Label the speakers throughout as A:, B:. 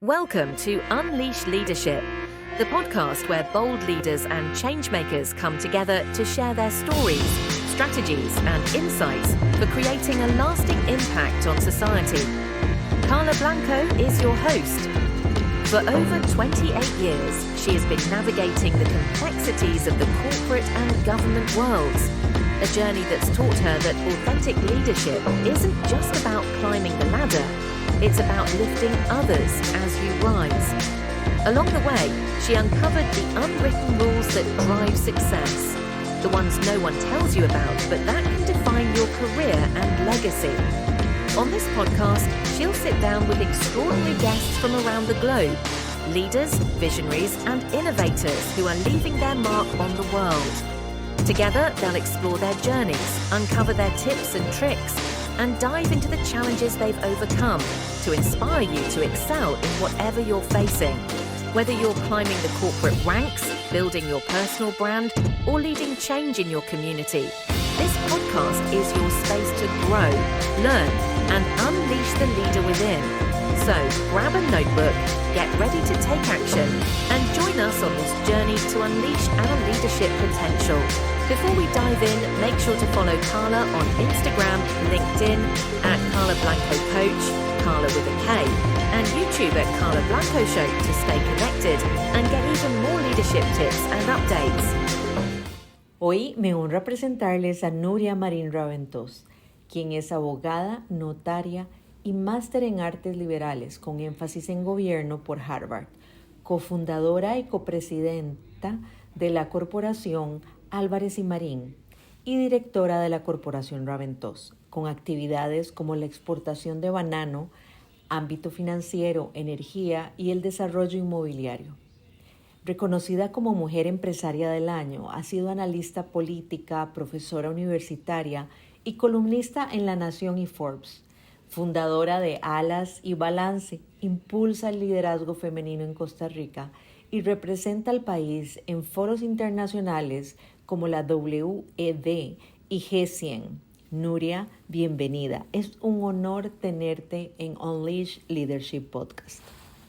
A: Welcome to Unleash Leadership, the podcast where bold leaders and changemakers come together to share their stories, strategies, and insights for creating a lasting impact on society. Carla Blanco is your host. For over 28 years, she has been navigating the complexities of the corporate and government worlds, a journey that's taught her that authentic leadership isn't just about climbing the ladder, it's about lifting others as you rise. Along the way, she uncovered the unwritten rules that drive success, the ones no one tells you about, but that can define your career and legacy. On this podcast, she'll sit down with extraordinary guests from around the globe, leaders, visionaries, and innovators who are leaving their mark on the world. Together, they'll explore their journeys, uncover their tips and tricks, and dive into the challenges they've overcome to inspire you to excel in whatever you're facing. Whether you're climbing the corporate ranks, building your personal brand, or leading change in your community, this podcast is your space to grow, learn, and unleash the leader within. So grab a notebook, get ready to take action, and join us on this journey to unleash our leadership potential. Before we dive in, make sure to follow Carla on Instagram, LinkedIn, at Carla Blanco Coach, Carla with a K, and YouTube at Carla Blanco Show to stay connected and get even more leadership tips and updates.
B: Hoy me honra presentarles a Nuria Marín Raventós, quien es abogada, notaria y máster en artes liberales con énfasis en gobierno por Harvard, cofundadora y copresidenta de la corporación Álvarez y Marín y directora de la corporación Raventós, con actividades como la exportación de banano, ámbito financiero, energía y el desarrollo inmobiliario. Reconocida como Mujer Empresaria del Año, ha sido analista política, profesora universitaria y columnista en La Nación y Forbes. Fundadora de Alas y Balance, impulsa el liderazgo femenino en Costa Rica y representa al país en foros internacionales como la WED y G100. Nuria, bienvenida. Es un honor tenerte en Unleash Leadership Podcast.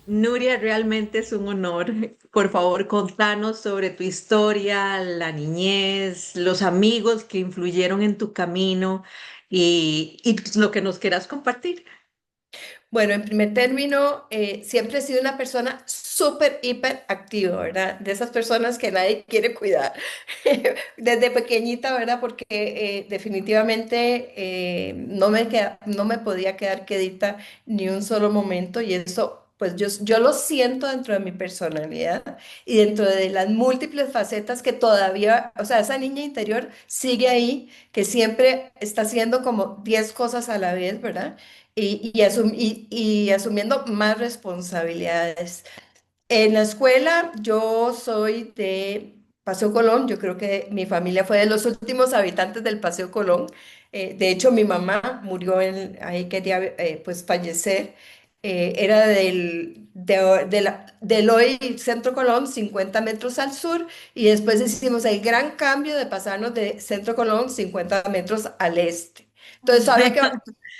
C: Nuria, realmente es un honor. Por favor, contanos sobre tu historia, la niñez, los amigos que influyeron en tu camino y lo que nos quieras compartir.
D: Bueno, en primer término, siempre he sido una persona súper, hiper activa, ¿verdad? De esas personas que nadie quiere cuidar desde pequeñita, ¿verdad? Porque definitivamente no me podía quedar quietita ni un solo momento y eso, pues yo lo siento dentro de mi personalidad y dentro de las múltiples facetas que todavía, o sea, esa niña interior sigue ahí, que siempre está haciendo como 10 cosas a la vez, ¿verdad? Y asumiendo más responsabilidades. En la escuela yo soy de Paseo Colón, yo creo que mi familia fue de los últimos habitantes del Paseo Colón. De hecho, mi mamá murió ahí, quería pues fallecer. Era del hoy Centro Colón, 50 metros al sur, y después hicimos el gran cambio de pasarnos de Centro Colón 50 metros al este. Entonces había que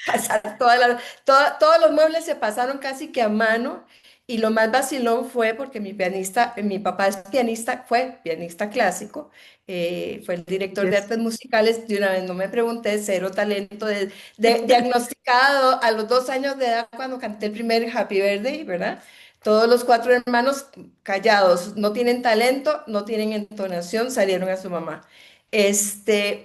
D: pasar todos los muebles se pasaron casi que a mano y lo más vacilón fue porque mi papá es pianista, fue pianista clásico, fue el director de artes musicales, de una vez no me pregunté, cero talento, diagnosticado a los 2 años de edad cuando canté el primer Happy Birthday, ¿verdad? Todos los 4 hermanos callados, no tienen talento, no tienen entonación, salieron a su mamá.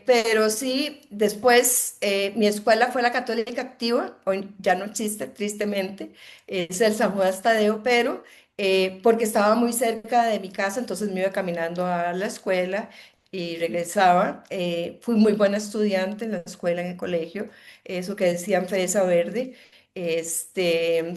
D: Pero sí, después mi escuela fue la Católica Activa, hoy ya no existe, tristemente, es el San Juan Tadeo, pero porque estaba muy cerca de mi casa, entonces me iba caminando a la escuela y regresaba. Fui muy buena estudiante en la escuela, en el colegio, eso que decían fresa verde.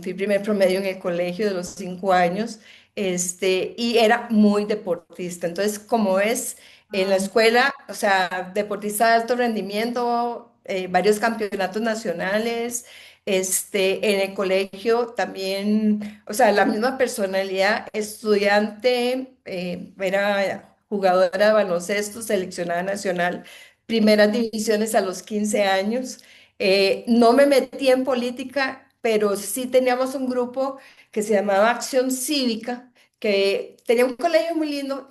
D: Fui primer promedio en el colegio de los 5 años, y era muy deportista. Entonces, como es en la escuela, o sea, deportista de alto rendimiento, varios campeonatos nacionales, en el colegio también, o sea, la misma personalidad, estudiante, era jugadora de baloncesto, seleccionada nacional, primeras divisiones a los 15 años. No me metí en política, pero sí teníamos un grupo que se llamaba Acción Cívica, que tenía un colegio muy lindo.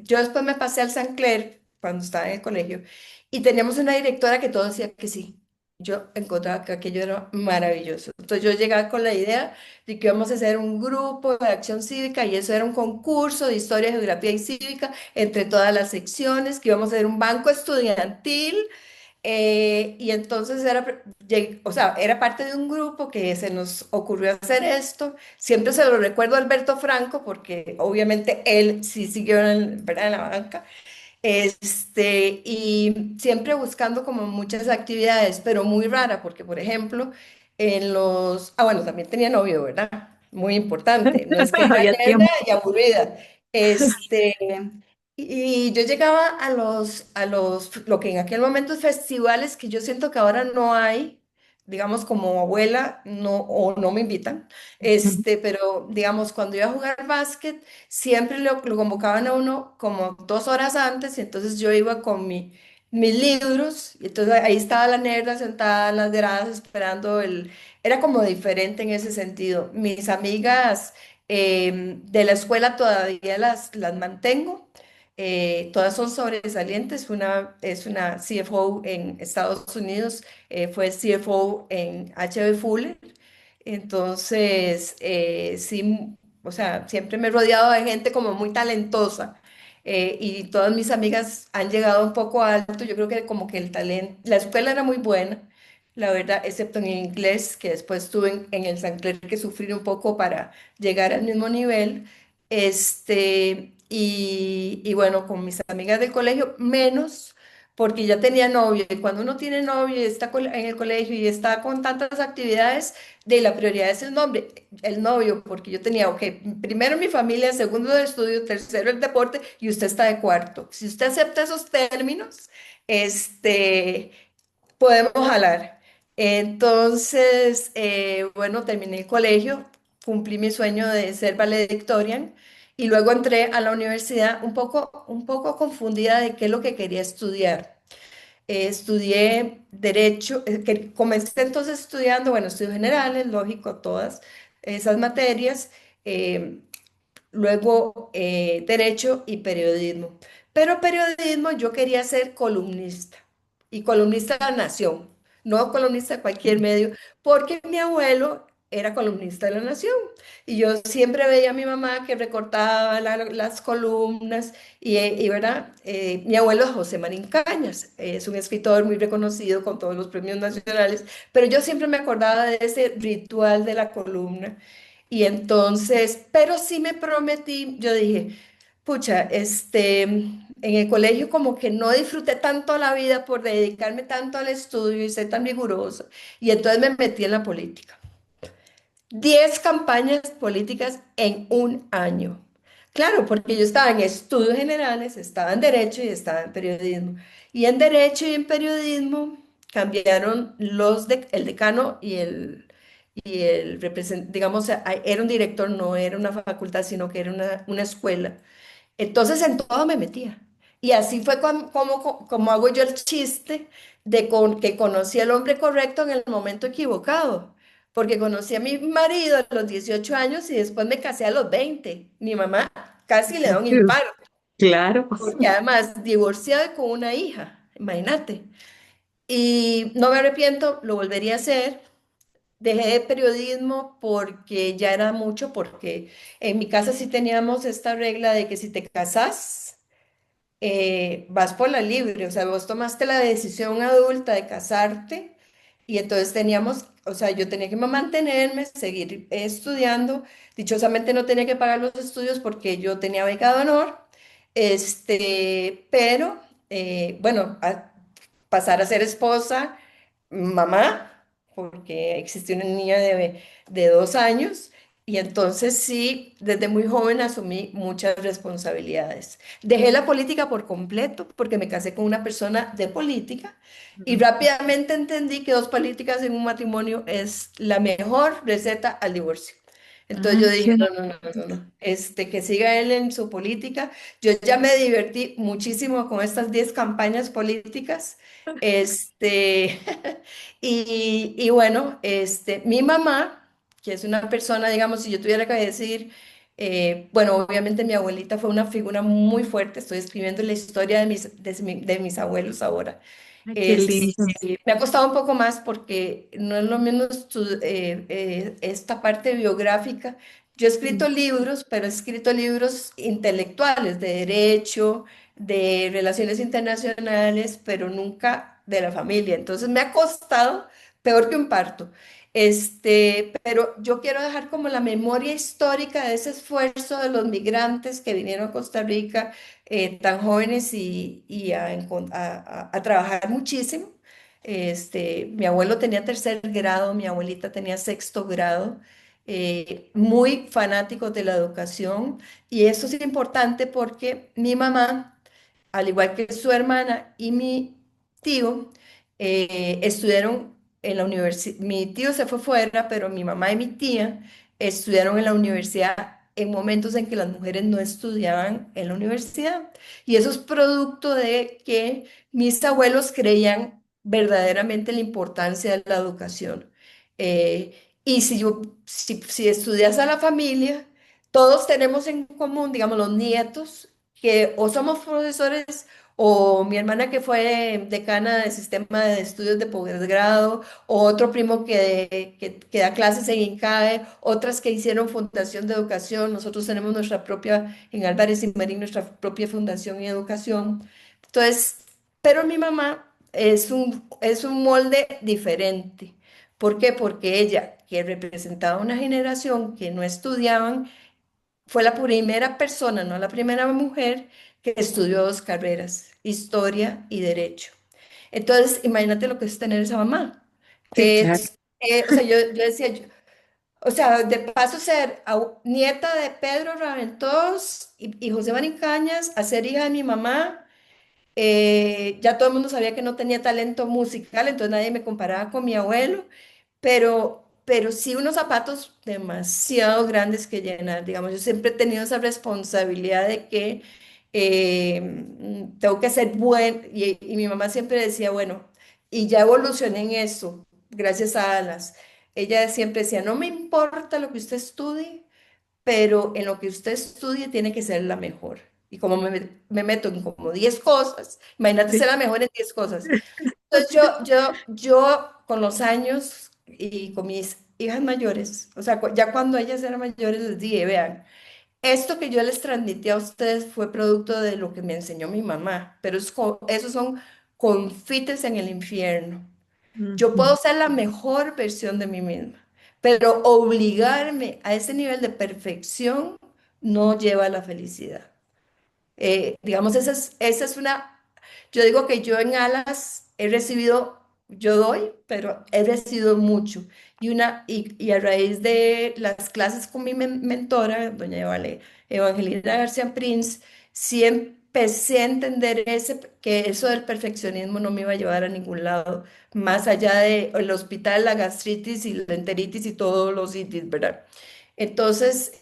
D: Yo después me pasé al San Clair cuando estaba en el colegio y teníamos una directora que todo decía que sí. Yo encontraba que aquello era maravilloso. Entonces yo llegaba con la idea de que íbamos a hacer un grupo de acción cívica y eso era un concurso de historia, geografía y cívica entre todas las secciones, que íbamos a hacer un banco estudiantil y entonces o sea, era parte de un grupo que se nos ocurrió hacer esto. Siempre se lo recuerdo a Alberto Franco porque obviamente él sí siguió ¿verdad? En la banca. Y siempre buscando como muchas actividades, pero muy rara, porque por ejemplo, bueno, también tenía novio, ¿verdad? Muy importante, no es que era
C: Había
D: lerda
C: tiempo.
D: y aburrida. Este, y yo llegaba lo que en aquel momento es festivales, que yo siento que ahora no hay, digamos como abuela, no, o no me invitan, pero digamos, cuando iba a jugar básquet, siempre lo convocaban a uno como 2 horas antes y entonces yo iba con mis libros y entonces ahí estaba la nerda sentada en las gradas esperando el... Era como diferente en ese sentido. Mis amigas de la escuela todavía las mantengo. Todas son sobresalientes. Una es una CFO en Estados Unidos, fue CFO en H.B. Fuller. Entonces, sí, o sea, siempre me he rodeado de gente como muy talentosa y todas mis amigas han llegado un poco alto. Yo creo que como que el talento, la escuela era muy buena, la verdad, excepto en inglés, que después tuve en el San Clair que sufrir un poco para llegar al mismo nivel. Y bueno, con mis amigas del colegio, menos porque ya tenía novio. Y cuando uno tiene novio y está en el colegio y está con tantas actividades, de la prioridad es el novio, porque yo tenía, ok, primero mi familia, segundo el estudio, tercero el deporte y usted está de cuarto. Si usted acepta esos términos, este, podemos jalar. Entonces, bueno, terminé el colegio, cumplí mi sueño de ser valedictorian y luego entré a la universidad un poco confundida de qué es lo que quería estudiar. Estudié derecho, que comencé entonces estudiando, bueno, estudios generales, lógico, todas esas materias, eh, luego derecho y periodismo. Pero periodismo yo quería ser columnista y columnista de la Nación, no columnista de cualquier medio, porque mi abuelo era columnista de la Nación y yo siempre veía a mi mamá que recortaba las columnas ¿verdad? Mi abuelo es José Marín Cañas, es un escritor muy reconocido con todos los premios nacionales, pero yo siempre me acordaba de ese ritual de la columna. Y entonces, pero sí me prometí, yo dije, pucha, en el colegio como que no disfruté tanto la vida por dedicarme tanto al estudio y ser tan rigurosa. Y entonces me metí en la política. 10 campañas políticas en un año. Claro, porque yo estaba en estudios generales, estaba en derecho y estaba en periodismo. Y en derecho y en periodismo cambiaron el decano digamos, era un director, no era una facultad, sino que era una escuela. Entonces en todo me metía. Y así fue como hago yo el chiste que conocí al hombre correcto en el momento equivocado. Porque conocí a mi marido a los 18 años y después me casé a los 20. Mi mamá casi le da un infarto,
C: Claro.
D: porque además divorciada y con una hija, imagínate. Y no me arrepiento, lo volvería a hacer. Dejé de periodismo porque ya era mucho, porque en mi casa sí teníamos esta regla de que si te casas, vas por la libre, o sea, vos tomaste la decisión adulta de casarte y entonces teníamos, o sea, yo tenía que mantenerme, seguir estudiando, dichosamente no tenía que pagar los estudios porque yo tenía beca de honor, pero bueno, pasar a ser esposa, mamá, porque existía una niña de 2 años. Y entonces sí, desde muy joven asumí muchas responsabilidades. Dejé la política por completo porque me casé con una persona de política y rápidamente entendí que dos políticas en un matrimonio es la mejor receta al divorcio. Entonces yo
C: Ay,
D: dije,
C: qué...
D: no, no, no, no, no, que siga él en su política. Yo ya me divertí muchísimo con estas 10 campañas políticas. Este, y bueno, mi mamá que es una persona, digamos, si yo tuviera que decir, bueno, obviamente mi abuelita fue una figura muy fuerte, estoy escribiendo la historia de mis abuelos ahora.
C: Ay, qué lindo.
D: Me ha costado un poco más porque no es lo mismo esta parte biográfica. Yo he escrito libros, pero he escrito libros intelectuales de derecho, de relaciones internacionales, pero nunca de la familia. Entonces me ha costado peor que un parto. Pero yo quiero dejar como la memoria histórica de ese esfuerzo de los migrantes que vinieron a Costa Rica tan jóvenes y a trabajar muchísimo. Mi abuelo tenía tercer grado, mi abuelita tenía sexto grado, muy fanáticos de la educación. Y eso es importante porque mi mamá, al igual que su hermana y mi tío, estudiaron en la universidad. Mi tío se fue fuera, pero mi mamá y mi tía estudiaron en la universidad en momentos en que las mujeres no estudiaban en la universidad. Y eso es producto de que mis abuelos creían verdaderamente la importancia de la educación. Y si estudias a la familia, todos tenemos en común, digamos, los nietos, que o somos profesores o mi hermana que fue decana del sistema de estudios de posgrado, o otro primo que da clases en INCAE, otras que hicieron fundación de educación. Nosotros tenemos nuestra propia, en Álvarez y Marín, nuestra propia fundación en educación. Entonces, pero mi mamá es un molde diferente. ¿Por qué? Porque ella, que representaba una generación que no estudiaban, fue la primera persona, no la primera mujer, que estudió dos carreras, historia y derecho. Entonces, imagínate lo que es tener esa mamá.
C: Sí, claro.
D: O sea, yo decía, o sea, de paso ser nieta de Pedro Raventós y José Marín Cañas, a ser hija de mi mamá, ya todo el mundo sabía que no tenía talento musical, entonces nadie me comparaba con mi abuelo, pero sí unos zapatos demasiado grandes que llenar. Digamos, yo siempre he tenido esa responsabilidad de que tengo que ser buen, y mi mamá siempre decía, bueno, y ya evolucioné en eso, gracias a Alas. Ella siempre decía, no me importa lo que usted estudie, pero en lo que usted estudie tiene que ser la mejor. Y como me meto en como 10 cosas, imagínate
C: Sí.
D: ser la mejor en 10 cosas. Entonces yo con los años y con mis hijas mayores, o sea, ya cuando ellas eran mayores les dije, vean, esto que yo les transmití a ustedes fue producto de lo que me enseñó mi mamá, pero esos son confites en el infierno. Yo
C: Ujú.
D: puedo ser la mejor versión de mí misma, pero obligarme a ese nivel de perfección no lleva a la felicidad. Digamos, esa es yo digo que yo en Alas he recibido, yo doy, pero he recibido mucho. Y a raíz de las clases con mi mentora, doña Evangelina García Prince, sí empecé a entender que eso del perfeccionismo no me iba a llevar a ningún lado, más allá del hospital, la gastritis y la enteritis y todos los itis, ¿verdad? Entonces,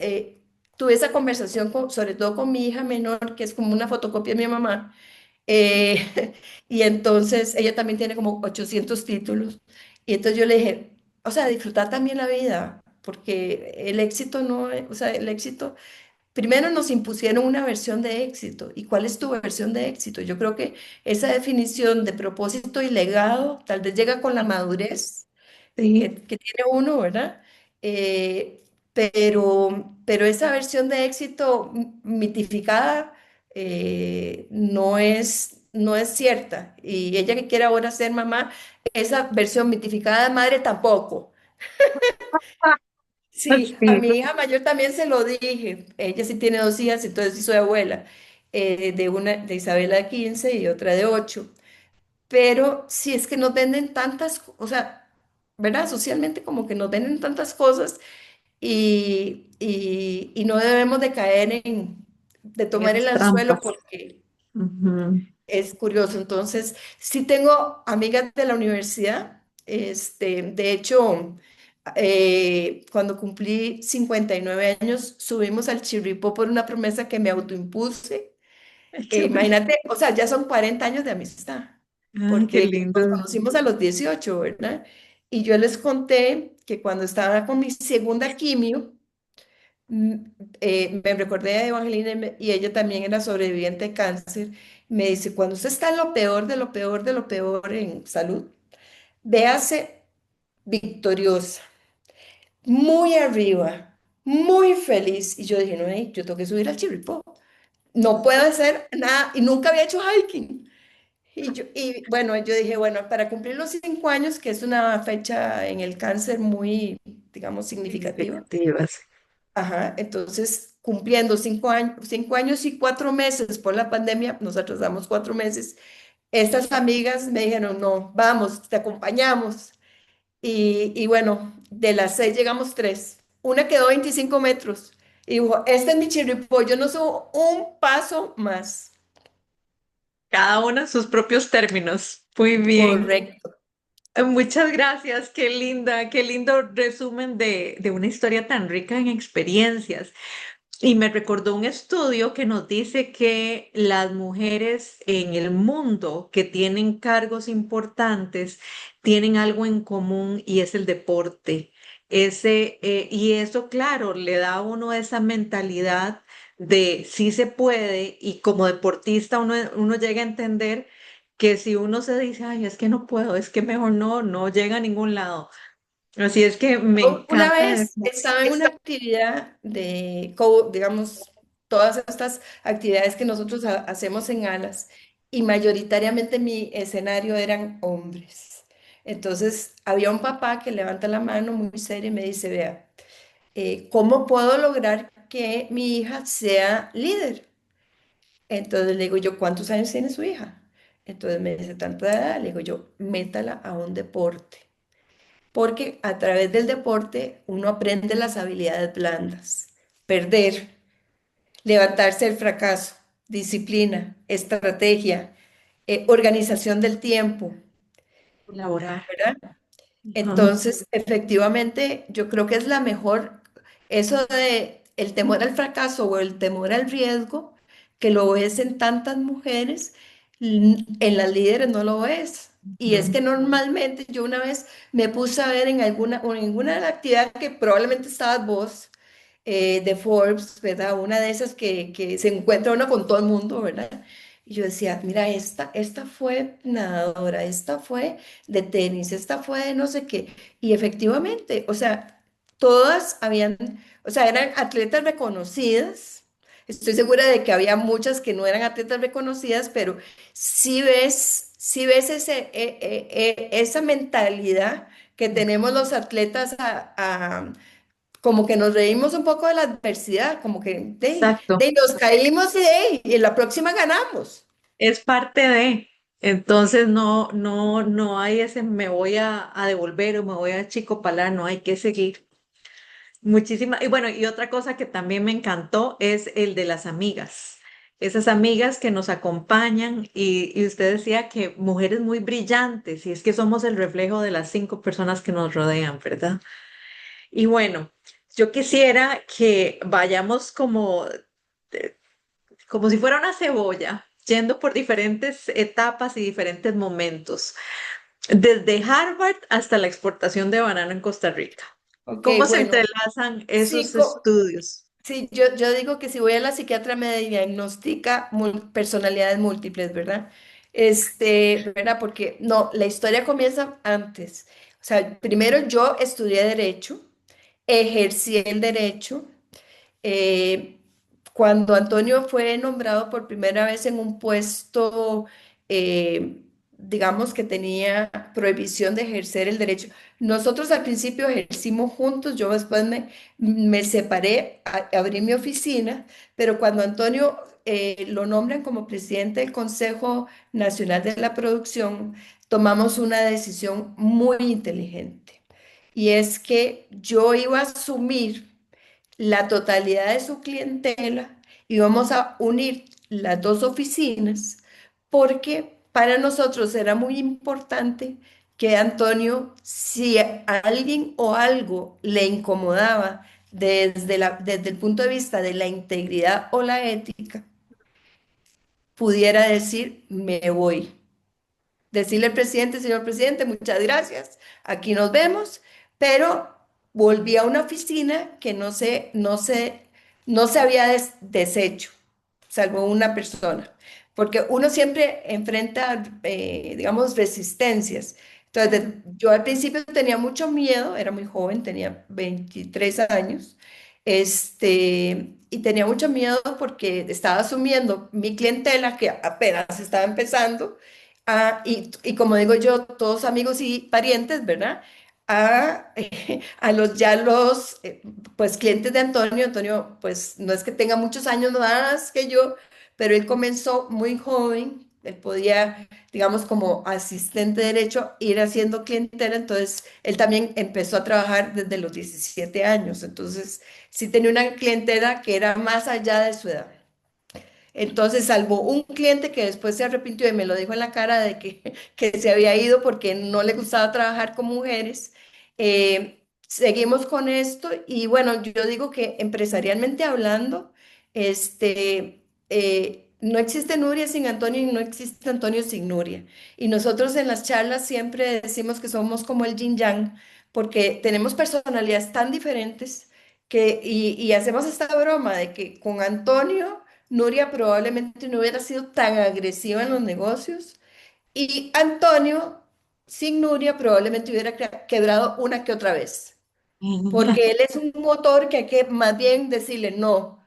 D: tuve esa conversación sobre todo con mi hija menor, que es como una fotocopia de mi mamá, y entonces ella también tiene como 800 títulos, y entonces yo le dije, o sea, disfrutar también la vida, porque el éxito no, o sea, el éxito, primero nos impusieron una versión de éxito, ¿y cuál es tu versión de éxito? Yo creo que esa definición de propósito y legado tal vez llega con la madurez
C: Sí.
D: que tiene uno, ¿verdad? Pero esa versión de éxito mitificada no es cierta. Y ella que quiere ahora ser mamá, esa versión mitificada de madre tampoco. Sí, a
C: Sí.
D: mi hija mayor también se lo dije. Ella sí tiene dos hijas, entonces sí soy abuela. De una de Isabela de 15 y otra de 8. Pero si es que nos venden o sea, ¿verdad? Socialmente como que nos venden tantas cosas y no debemos de caer de
C: En
D: tomar el
C: esas
D: anzuelo
C: trampas.
D: porque
C: Ujú.
D: es curioso. Entonces, sí tengo amigas de la universidad. De hecho, cuando cumplí 59 años, subimos al Chirripó por una promesa que me autoimpuse.
C: Ay, qué bonito.
D: Imagínate, o sea, ya son 40 años de amistad,
C: Ay, qué
D: porque nos
C: lindo.
D: conocimos a los 18, ¿verdad? Y yo les conté que cuando estaba con mi segunda quimio, mm, me recordé de Evangelina y ella también era sobreviviente de cáncer. Me dice, cuando usted está en lo peor de lo peor de lo peor en salud, véase victoriosa, muy arriba, muy feliz. Y yo dije, no, yo tengo que subir al Chirripó. No puedo hacer nada y nunca había hecho hiking. Y bueno, yo dije, bueno, para cumplir los 5 años, que es una fecha en el cáncer muy, digamos, significativa.
C: Significativas.
D: Ajá, entonces, cumpliendo 5 años, 5 años y 4 meses por la pandemia, nos atrasamos 4 meses. Estas amigas me dijeron, no, vamos, te acompañamos. Y bueno, de las 6 llegamos 3. Una quedó 25 metros. Y dijo, este es mi chirripó, yo no subo un paso más.
C: Cada una en sus propios términos. Muy bien.
D: Correcto.
C: Muchas gracias, qué linda, qué lindo resumen de una historia tan rica en experiencias. Y me recordó un estudio que nos dice que las mujeres en el mundo que tienen cargos importantes tienen algo en común y es el deporte. Y eso, claro, le da a uno esa mentalidad de sí se puede y como deportista uno llega a entender que si uno se dice, ay, es que no puedo, es que mejor no llega a ningún lado. Así es que me
D: Una
C: encanta
D: vez
C: eso.
D: estaba en una actividad de, digamos, todas estas actividades que nosotros hacemos en Alas y mayoritariamente mi escenario eran hombres. Entonces había un papá que levanta la mano muy serio y me dice, vea, ¿cómo puedo lograr que mi hija sea líder? Entonces le digo yo, ¿cuántos años tiene su hija? Entonces me dice, tanta edad, le digo yo, métala a un deporte porque a través del deporte uno aprende las habilidades blandas, perder, levantarse del fracaso, disciplina, estrategia, organización del tiempo,
C: Colaborar.
D: ¿verdad?
C: Ajá.
D: Entonces, efectivamente, yo creo que es la mejor, eso de el temor al fracaso o el temor al riesgo, que lo ves en tantas mujeres, en las líderes no lo ves. Y es
C: Ujú.
D: que normalmente yo una vez me puse a ver en alguna, o en alguna de las actividades que probablemente estabas vos, de Forbes, ¿verdad? Una de esas que se encuentra uno con todo el mundo, ¿verdad? Y yo decía, mira, esta fue nadadora, esta fue de tenis, esta fue de no sé qué. Y efectivamente, o sea, todas habían, o sea, eran atletas reconocidas. Estoy segura de que había muchas que no eran atletas reconocidas, pero sí ves esa mentalidad que tenemos los atletas como que nos reímos un poco de la adversidad, como que
C: Exacto.
D: nos caímos y en la próxima ganamos.
C: Es parte de. Entonces no hay ese me voy a devolver o me voy a chicopalar, no hay que seguir. Muchísimas. Y bueno, y otra cosa que también me encantó es el de las amigas. Esas amigas que nos acompañan y usted decía que mujeres muy brillantes y es que somos el reflejo de las 5 personas que nos rodean, ¿verdad? Y bueno, yo quisiera que vayamos como si fuera una cebolla, yendo por diferentes etapas y diferentes momentos, desde Harvard hasta la exportación de banano en Costa Rica.
D: Ok,
C: ¿Cómo se
D: bueno,
C: entrelazan
D: sí,
C: esos estudios?
D: sí, yo digo que si voy a la psiquiatra me diagnostica personalidades múltiples, ¿verdad? ¿Verdad? Porque no, la historia comienza antes. O sea, primero yo estudié derecho, ejercí el derecho, eh, cuando Antonio fue nombrado por primera vez en un puesto, eh, digamos que tenía prohibición de ejercer el derecho. Nosotros al principio ejercimos juntos, yo después me separé, abrí mi oficina, pero cuando Antonio lo nombran como presidente del Consejo Nacional de la Producción, tomamos una decisión muy inteligente. Y es que yo iba a asumir la totalidad de su clientela y vamos a unir las dos oficinas porque para nosotros era muy importante que Antonio, si a alguien o algo le incomodaba desde el punto de vista de la integridad o la ética, pudiera decir, me voy. decirle al presidente, señor presidente, muchas gracias, aquí nos vemos, pero volví a una oficina que no se había deshecho, salvo una persona, porque uno siempre enfrenta, digamos, resistencias. Entonces, yo al principio tenía mucho miedo, era muy joven, tenía 23 años, y tenía mucho miedo porque estaba asumiendo mi clientela que apenas estaba empezando, y como digo yo, todos amigos y parientes, ¿verdad? A, a los pues clientes de Antonio. Antonio, pues no es que tenga muchos años más que yo, pero él comenzó muy joven. Él podía, digamos, como asistente de derecho, ir haciendo clientela. Entonces, él también empezó a trabajar desde los 17 años. Entonces, sí tenía una clientela que era más allá de su edad. Entonces, salvo un cliente que después se arrepintió y me lo dijo en la cara de que se había ido porque no le gustaba trabajar con mujeres, seguimos con esto y bueno, yo digo que empresarialmente hablando, no existe Nuria sin Antonio y no existe Antonio sin Nuria. Y nosotros en las charlas siempre decimos que somos como el yin yang porque tenemos personalidades tan diferentes y hacemos esta broma de que con Antonio Nuria probablemente no hubiera sido tan agresiva en los negocios y Antonio, sin Nuria, probablemente hubiera quebrado una que otra vez, porque él es un motor que hay que más bien decirle no,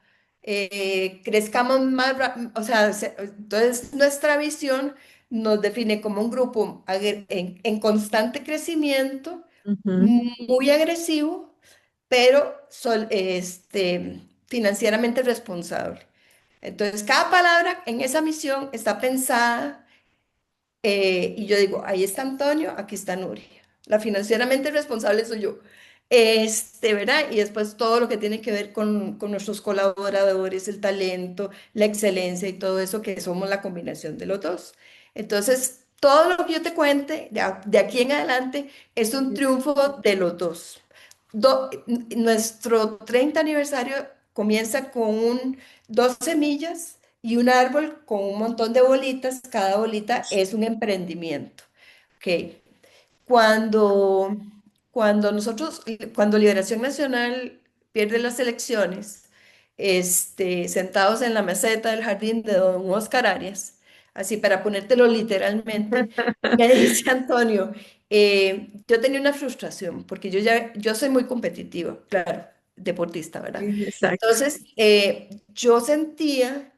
D: crezcamos más, o sea, entonces nuestra visión nos define como un grupo en constante crecimiento,
C: Ujú.
D: muy agresivo, pero financieramente responsable. Entonces, cada palabra en esa misión está pensada y yo digo, ahí está Antonio, aquí está Nuria. La financieramente responsable soy yo. ¿Verdad? Y después todo lo que tiene que ver con nuestros colaboradores, el talento, la excelencia y todo eso, que somos la combinación de los dos. Entonces, todo lo que yo te cuente de aquí en adelante es un triunfo de los dos. Nuestro 30 aniversario comienza con dos semillas y un árbol con un montón de bolitas. Cada bolita es un emprendimiento. Ok. Cuando, cuando Liberación Nacional pierde las elecciones, sentados en la meseta del jardín de don Oscar Arias, así para ponértelo literalmente, me dice Antonio, yo tenía una frustración, porque yo soy muy competitiva, claro, deportista, ¿verdad?
C: Exacto.
D: Entonces, yo sentía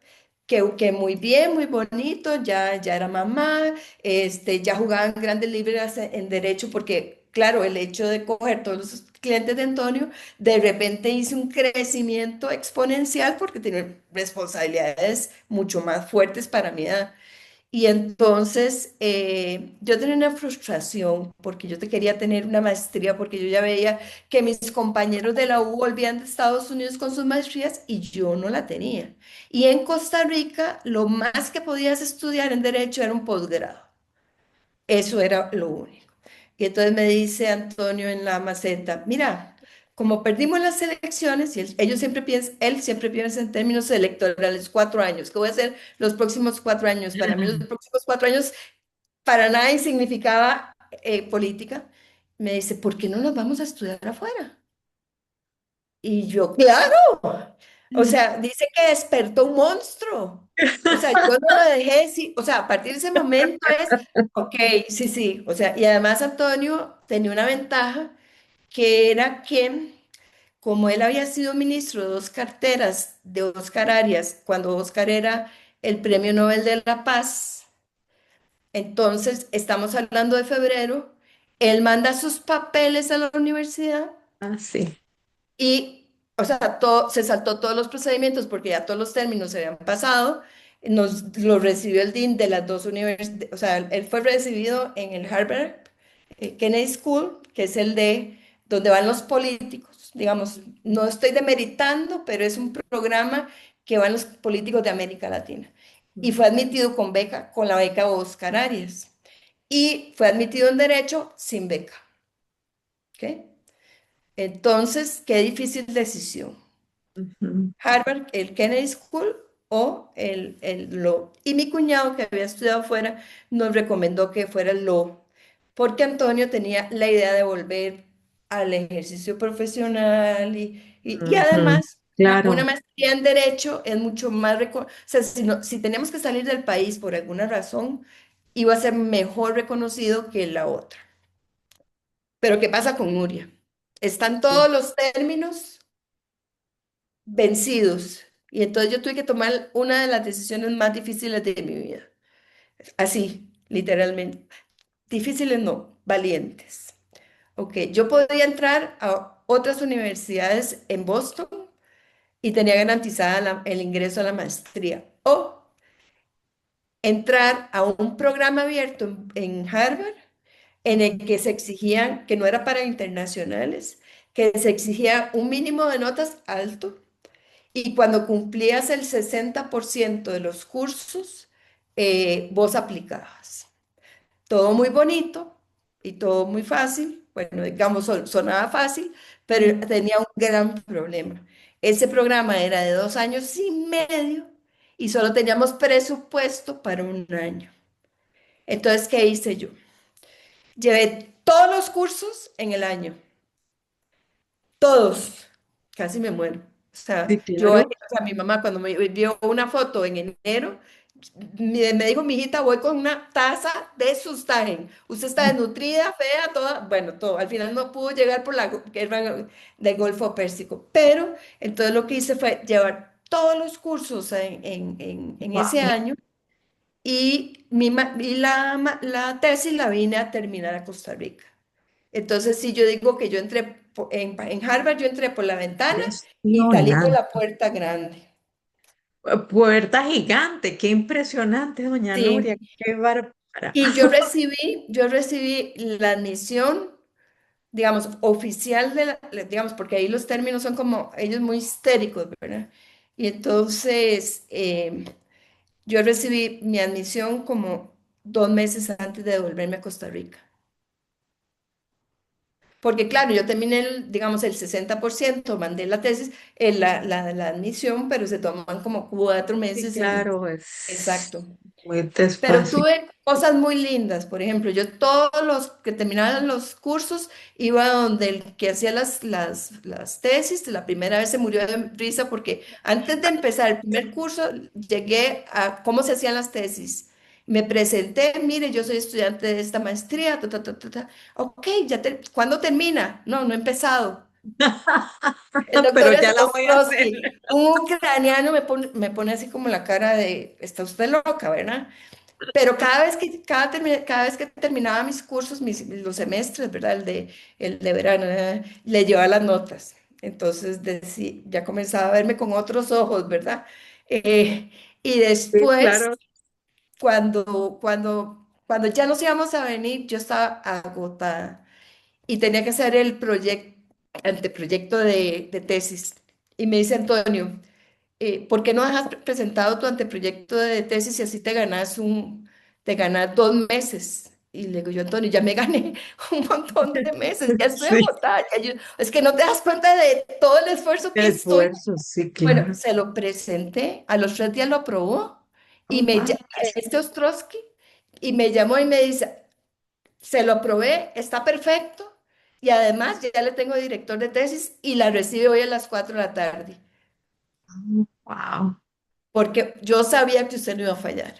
D: que muy bien, muy bonito, ya era mamá, ya jugaba en grandes ligas en derecho, porque claro, el hecho de coger todos los clientes de Antonio, de repente hice un crecimiento exponencial porque tenía responsabilidades mucho más fuertes para mi edad. Y entonces yo tenía una frustración porque yo te quería tener una maestría porque yo ya veía que mis compañeros de la U volvían de Estados Unidos con sus maestrías y yo no la tenía. Y en Costa Rica lo más que podías estudiar en derecho era un posgrado. Eso era lo único. Y entonces me dice Antonio en la maceta, mira, como perdimos las elecciones, y él siempre piensa en términos electorales, 4 años, ¿qué voy a hacer los próximos 4 años? Para mí los próximos 4 años para nada significaba política. Me dice, ¿por qué no nos vamos a estudiar afuera? Y yo, claro. O sea, dice que despertó un monstruo. O sea, yo no lo dejé, sí, o sea, a partir de ese momento es, ok, sí, sí, o sea, y además Antonio tenía una ventaja que era que, como él había sido ministro de dos carteras de Oscar Arias, cuando Oscar era el Premio Nobel de la Paz, entonces estamos hablando de febrero, él manda sus papeles a la universidad
C: Ah, sí.
D: y, o sea, se saltó todos los procedimientos porque ya todos los términos se habían pasado. Lo recibió el dean de las dos universidades, o sea, él fue recibido en el Harvard Kennedy School, que es el de donde van los políticos. Digamos, no estoy demeritando, pero es un programa que van los políticos de América Latina. Y fue admitido con beca, con la beca Oscar Arias. Y fue admitido en Derecho sin beca. ¿Ok? Entonces, qué difícil decisión.
C: Ujú.
D: Harvard, el Kennedy School o el Law. Y mi cuñado, que había estudiado fuera, nos recomendó que fuera el Law, porque Antonio tenía la idea de volver al ejercicio profesional y
C: Ujú,
D: además una
C: claro,
D: maestría en Derecho es mucho más, o sea, si tenemos que salir del país por alguna razón, iba a ser mejor reconocido que la otra. Pero ¿qué pasa con Nuria? Están
C: sí,
D: todos los términos vencidos. Y entonces yo tuve que tomar una de las decisiones más difíciles de mi vida. Así, literalmente. Difíciles no, valientes. Ok, yo podía entrar a otras universidades en Boston y tenía garantizada el ingreso a la maestría. O entrar a un programa abierto en Harvard en el que se exigían, que no era para internacionales, que se exigía un mínimo de notas alto y cuando cumplías el 60% de los cursos, vos aplicabas. Todo muy bonito y todo muy fácil. Bueno, digamos, sonaba fácil, pero tenía un gran problema. Ese programa era de 2 años y medio y solo teníamos presupuesto para un año. Entonces, ¿qué hice yo? Llevé todos los cursos en el año, todos. Casi me muero. O
C: sí,
D: sea,
C: claro.
D: o sea, mi mamá cuando me vio una foto en enero, me dijo, mi hijita, voy con una taza de Sustagen. Usted está desnutrida, fea, toda, bueno, todo. Al final no pudo llegar por la guerra del Golfo Pérsico. Pero entonces lo que hice fue llevar todos los cursos en ese
C: Wow.
D: año y, la tesis la vine a terminar a Costa Rica. Entonces, sí, yo digo que yo entré en Harvard, yo entré por la ventana y salí por
C: Impresionante.
D: la puerta grande.
C: Puerta gigante, qué impresionante, doña Nuria,
D: Sí,
C: qué bárbara.
D: y yo recibí la admisión, digamos, oficial digamos, porque ahí los términos son como, ellos muy histéricos, ¿verdad? Y entonces, yo recibí mi admisión como 2 meses antes de devolverme a Costa Rica. Porque claro, yo terminé, digamos, el 60%, mandé la tesis, la admisión, pero se toman como cuatro
C: Sí,
D: meses en...
C: claro, es
D: Exacto.
C: muy
D: Pero
C: despacio.
D: tuve cosas muy lindas. Por ejemplo, yo todos los que terminaban los cursos iba donde el que hacía las tesis. La primera vez se murió de risa porque antes de empezar el primer curso llegué a cómo se hacían las tesis. Me presenté, mire, yo soy estudiante de esta maestría. Ta, ta, ta, ta, ta. Ok, ¿cuándo termina? No, no he empezado. El
C: Pero
D: doctor
C: ya la voy a hacer.
D: Ostrowski, un ucraniano, me pone así como la cara de, está usted loca, ¿verdad? Pero cada vez que terminaba mis cursos, los semestres, ¿verdad? El de verano, le llevaba las notas. Entonces ya comenzaba a verme con otros ojos, ¿verdad? Eh, y
C: Sí,
D: después,
C: claro.
D: cuando ya nos íbamos a venir, yo estaba agotada y tenía que hacer anteproyecto de tesis. Y me dice Antonio, ¿por qué no has presentado tu anteproyecto de tesis y así te ganas 2 meses? Y le digo yo, Antonio, ya me gané un montón de meses, ya estoy
C: Sí,
D: agotada. Es que no te das cuenta de todo el esfuerzo que
C: el
D: estoy.
C: esfuerzo, sí,
D: Bueno,
C: claro.
D: se lo presenté, a los 3 días lo aprobó y
C: Oh, wow.
D: este Ostrowski y me llamó y me dice, se lo aprobé, está perfecto y además ya le tengo director de tesis y la recibe hoy a las 4 de la tarde,
C: Wow.
D: porque yo sabía que usted no iba a fallar.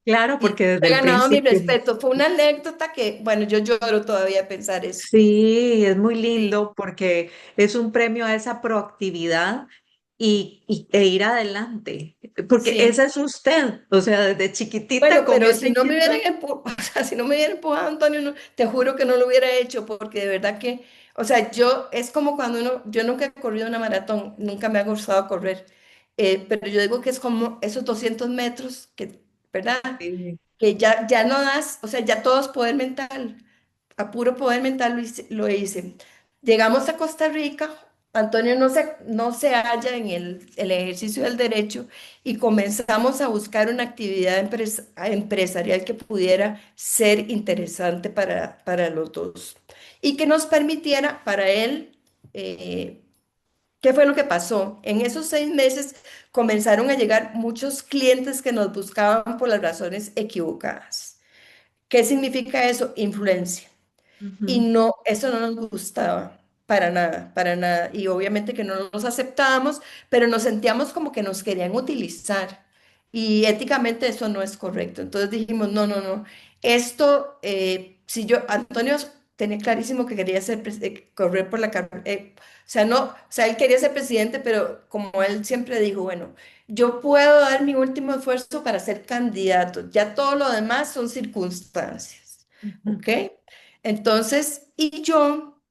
C: Claro,
D: Y
C: porque desde
D: he
C: el
D: ganado mi
C: principio.
D: respeto. Fue una anécdota que, bueno, yo lloro todavía pensar eso.
C: Sí, es muy
D: Sí.
C: lindo porque es un premio a esa proactividad e ir adelante, porque
D: Sí.
C: esa es usted, o sea, desde chiquitita
D: Bueno,
C: con
D: pero
C: esa
D: si no me hubieran
C: inquietud.
D: empujado, o sea, si no me hubiera empujado Antonio, te juro que no lo hubiera hecho, porque de verdad que, o sea, es como cuando yo nunca he corrido una maratón, nunca me ha gustado correr, pero yo digo que es como esos 200 metros que, ¿verdad?
C: Sí.
D: Que ya no das, o sea, ya todo es poder mental, a puro poder mental lo hice. Llegamos a Costa Rica, Antonio no se halla en el ejercicio del derecho y comenzamos a buscar una actividad empresarial que pudiera ser interesante para los dos y que nos permitiera para él, eh, ¿Qué fue lo que pasó? En esos 6 meses comenzaron a llegar muchos clientes que nos buscaban por las razones equivocadas. ¿Qué significa eso? Influencia. Y
C: Ujú.
D: no, eso no nos gustaba para nada, para nada. Y obviamente que no nos aceptábamos, pero nos sentíamos como que nos querían utilizar. Y éticamente eso no es correcto. Entonces dijimos, no, no, no. Esto, si yo, Antonio tenía clarísimo que quería correr por la carrera. O sea, no, o sea, él quería ser presidente, pero como él siempre dijo, bueno, yo puedo dar mi último esfuerzo para ser candidato. Ya todo lo demás son circunstancias.
C: Ujú.
D: ¿Ok? Entonces, y yo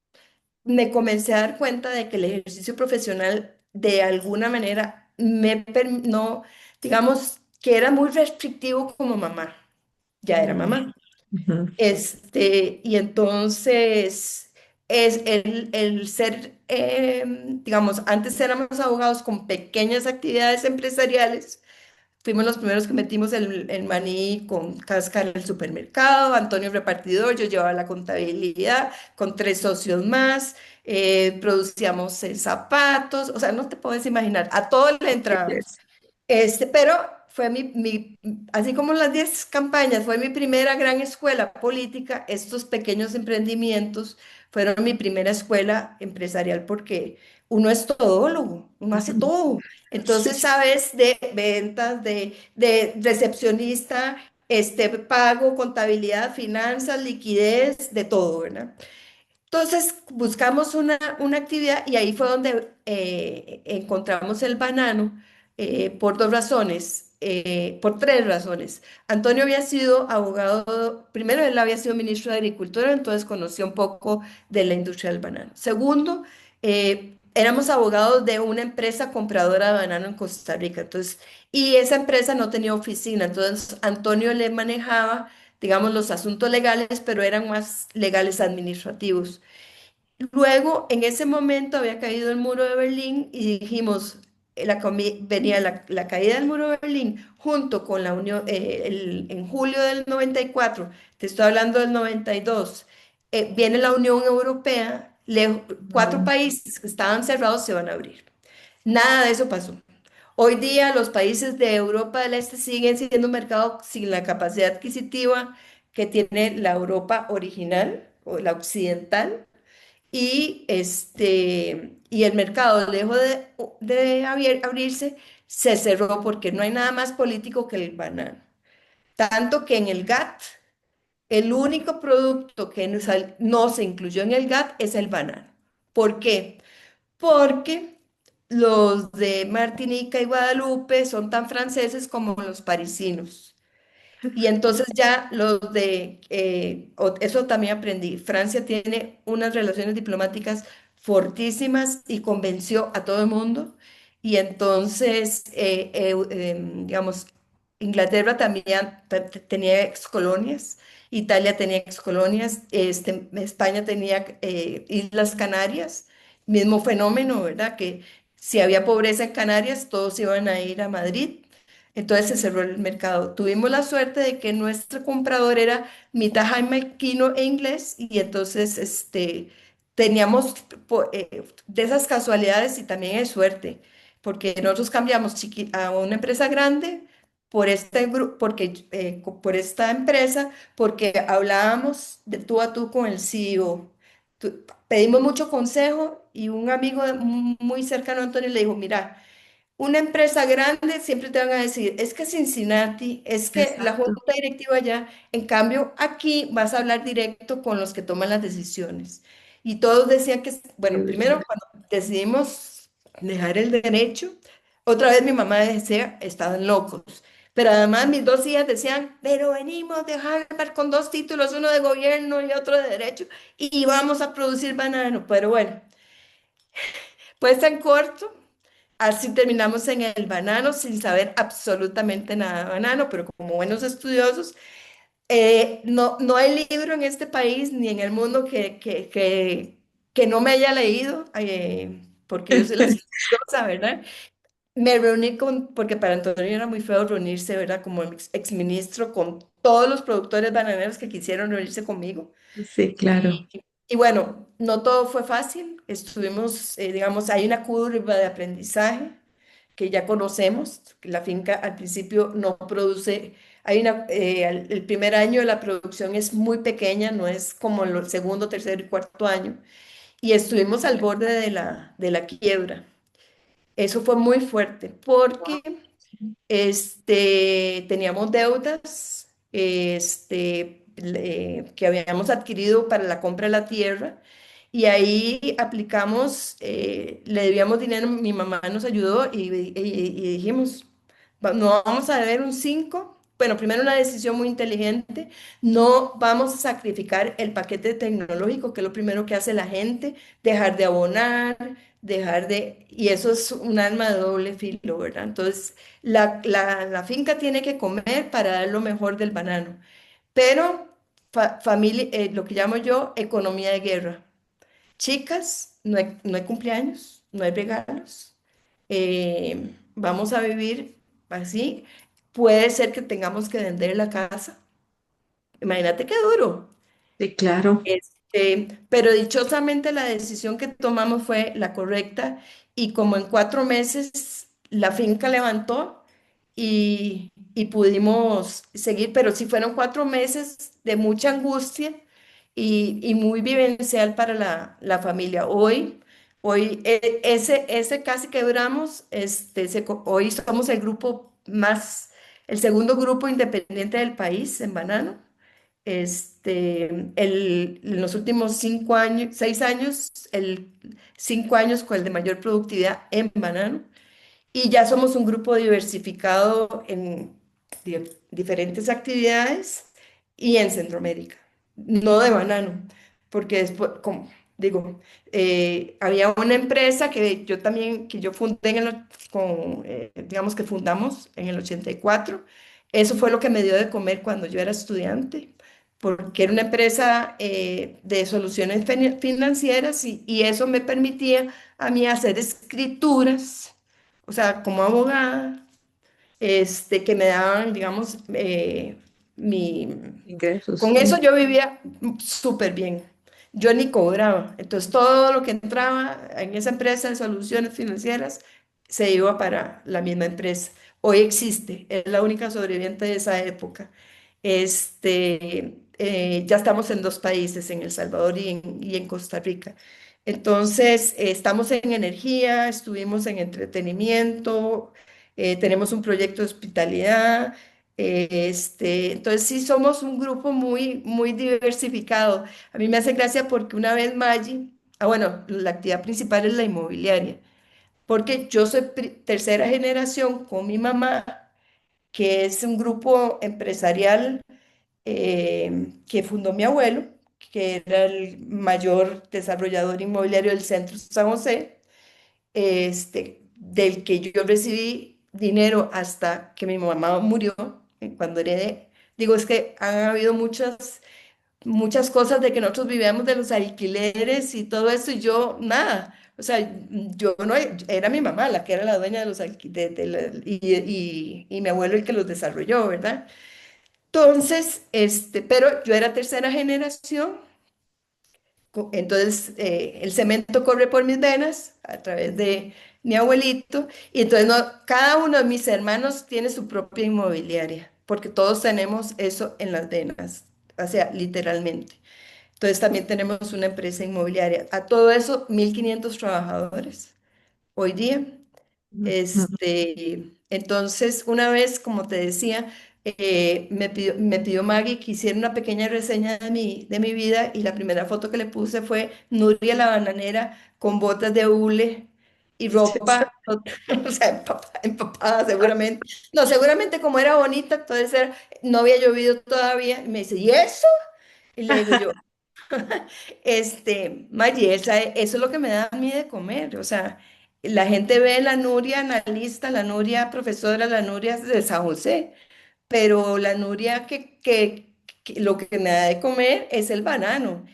D: me comencé a dar cuenta de que el ejercicio profesional de alguna manera no, digamos, que era muy restrictivo como mamá. Ya era
C: Mm.
D: mamá.
C: Ujú.
D: Y entonces es el ser, digamos, antes éramos abogados con pequeñas actividades empresariales. Fuimos los primeros que metimos el maní con cáscara en el supermercado, Antonio repartidor, yo llevaba la contabilidad con 3 socios más, producíamos zapatos, o sea, no te puedes imaginar, a todo le entrábamos. Pero fue así como las 10 campañas, fue mi primera gran escuela política. Estos pequeños emprendimientos fueron mi primera escuela empresarial porque uno es todólogo, uno hace
C: Ujú.
D: todo. Entonces, sabes de ventas, de recepcionista, pago, contabilidad, finanzas, liquidez, de todo, ¿verdad? Entonces buscamos una actividad y ahí fue donde encontramos el banano por 2 razones, por 3 razones. Antonio había sido abogado, primero él había sido ministro de Agricultura, entonces conoció un poco de la industria del banano. Segundo, éramos abogados de una empresa compradora de banano en Costa Rica, entonces, y esa empresa no tenía oficina, entonces Antonio le manejaba, digamos, los asuntos legales, pero eran más legales administrativos. Luego, en ese momento había caído el muro de Berlín y dijimos, venía la caída del muro de Berlín junto con la unión, en julio del 94, te estoy hablando del 92, viene la Unión Europea, 4 países que estaban cerrados se van a abrir. Nada de eso pasó. Hoy día los países de Europa del Este siguen siendo un mercado sin la capacidad adquisitiva que tiene la Europa original o la occidental y el mercado dejó de abrirse, se cerró porque no hay nada más político que el banano. Tanto que en el GATT, el único producto que no se incluyó en el GATT es el banano. ¿Por qué? Porque los de Martinica y Guadalupe son tan franceses como los parisinos. Y entonces ya eso también aprendí, Francia tiene unas relaciones diplomáticas fortísimas y convenció a todo el mundo. Y entonces, digamos, Inglaterra también tenía excolonias, Italia tenía excolonias, España tenía Islas Canarias, mismo fenómeno, ¿verdad? Que si había pobreza en Canarias, todos iban a ir a Madrid. Entonces se cerró el mercado. Tuvimos la suerte de que nuestro comprador era mitad jamaiquino e inglés y entonces teníamos de esas casualidades y también es suerte, porque nosotros cambiamos a una empresa grande por por esta empresa, porque hablábamos de tú a tú con el CEO. Pedimos mucho consejo y un amigo muy cercano a Antonio le dijo, mira, una empresa grande siempre te van a decir, es que Cincinnati, es que la
C: Exacto.
D: junta directiva ya, en cambio aquí vas a hablar directo con los que toman las decisiones. Y todos decían que,
C: Qué
D: bueno, primero
C: bien.
D: cuando decidimos dejar el derecho, otra vez mi mamá decía, estaban locos. Pero además mis 2 hijas decían, pero venimos de Harvard con 2 títulos, uno de gobierno y otro de derecho, y vamos a producir banano. Pero bueno, pues en corto. Así terminamos en el banano sin saber absolutamente nada de banano, pero como buenos estudiosos, no hay libro en este país ni en el mundo que no me haya leído, porque yo soy la estudiosa, ¿verdad? Me reuní porque para Antonio era muy feo reunirse, ¿verdad? Como exministro con todos los productores bananeros que quisieron reunirse conmigo.
C: Sí, claro.
D: Y bueno, no todo fue fácil. Estuvimos, digamos, hay una curva de aprendizaje que ya conocemos. La finca al principio no produce, el primer año de la producción es muy pequeña, no es como el segundo, tercer y cuarto año. Y estuvimos al borde de la quiebra. Eso fue muy fuerte porque teníamos deudas que habíamos adquirido para la compra de la tierra y ahí aplicamos, le debíamos dinero, mi mamá nos ayudó y dijimos, no vamos a deber un 5. Bueno, primero una decisión muy inteligente, no vamos a sacrificar el paquete tecnológico, que es lo primero que hace la gente, dejar de abonar, y eso es un arma de doble filo, ¿verdad? Entonces, la finca tiene que comer para dar lo mejor del banano, pero familia, lo que llamo yo economía de guerra. Chicas, no hay cumpleaños, no hay regalos, vamos a vivir así. Puede ser que tengamos que vender la casa. Imagínate qué duro.
C: Sí, claro.
D: Pero dichosamente la decisión que tomamos fue la correcta y como en 4 meses la finca levantó y pudimos seguir, pero sí fueron 4 meses de mucha angustia y muy vivencial para la familia. Hoy ese casi quebramos, hoy somos el grupo más, el segundo grupo independiente del país en banano. En los últimos 5 años, 6 años, 5 años con el de mayor productividad en banano. Y ya somos un grupo diversificado en diferentes actividades y en Centroamérica, no de banano, porque después, como digo, había una empresa que yo también, que yo fundé digamos que fundamos en el 84. Eso fue lo que me dio de comer cuando yo era estudiante, porque era una empresa de soluciones financieras y eso me permitía a mí hacer escrituras, o sea, como abogada, que me daban, digamos, mi...
C: Ingresos.
D: Con eso yo vivía súper bien. Yo ni cobraba. Entonces, todo lo que entraba en esa empresa de soluciones financieras se iba para la misma empresa. Hoy existe, es la única sobreviviente de esa época. Ya estamos en 2 países, en El Salvador y en Costa Rica. Entonces, estamos en energía, estuvimos en entretenimiento, tenemos un proyecto de hospitalidad. Entonces, sí somos un grupo muy, muy diversificado. A mí me hace gracia porque una vez Maggi, bueno, la actividad principal es la inmobiliaria, porque yo soy tercera generación con mi mamá, que es un grupo empresarial que fundó mi abuelo, que era el mayor desarrollador inmobiliario del centro San José, del que yo recibí dinero hasta que mi mamá murió, cuando heredé. Digo, es que han habido muchas cosas de que nosotros vivíamos de los alquileres y todo eso, y yo nada. O sea, yo no, era mi mamá la que era la dueña de los alquileres, y mi abuelo el que los desarrolló, ¿verdad? Entonces, pero yo era tercera generación, entonces el cemento corre por mis venas a través de mi abuelito, y entonces cada uno de mis hermanos tiene su propia inmobiliaria, porque todos tenemos eso en las venas, o sea, literalmente. Entonces también tenemos una empresa inmobiliaria. A todo eso, 1.500 trabajadores hoy día. Entonces, una vez, como te decía, me pidió Maggie que hiciera una pequeña reseña de mi vida, y la primera foto que le puse fue Nuria la bananera con botas de hule y ropa, o sea, empapada seguramente. No, seguramente como era bonita, entonces no había llovido todavía. Y me dice, ¿y eso? Y le digo yo, Maggie, eso es lo que me da a mí de comer. O sea, la gente ve la Nuria analista, la Nuria profesora, la Nuria de San José, pero la Nuria que lo que me da de comer es el banano,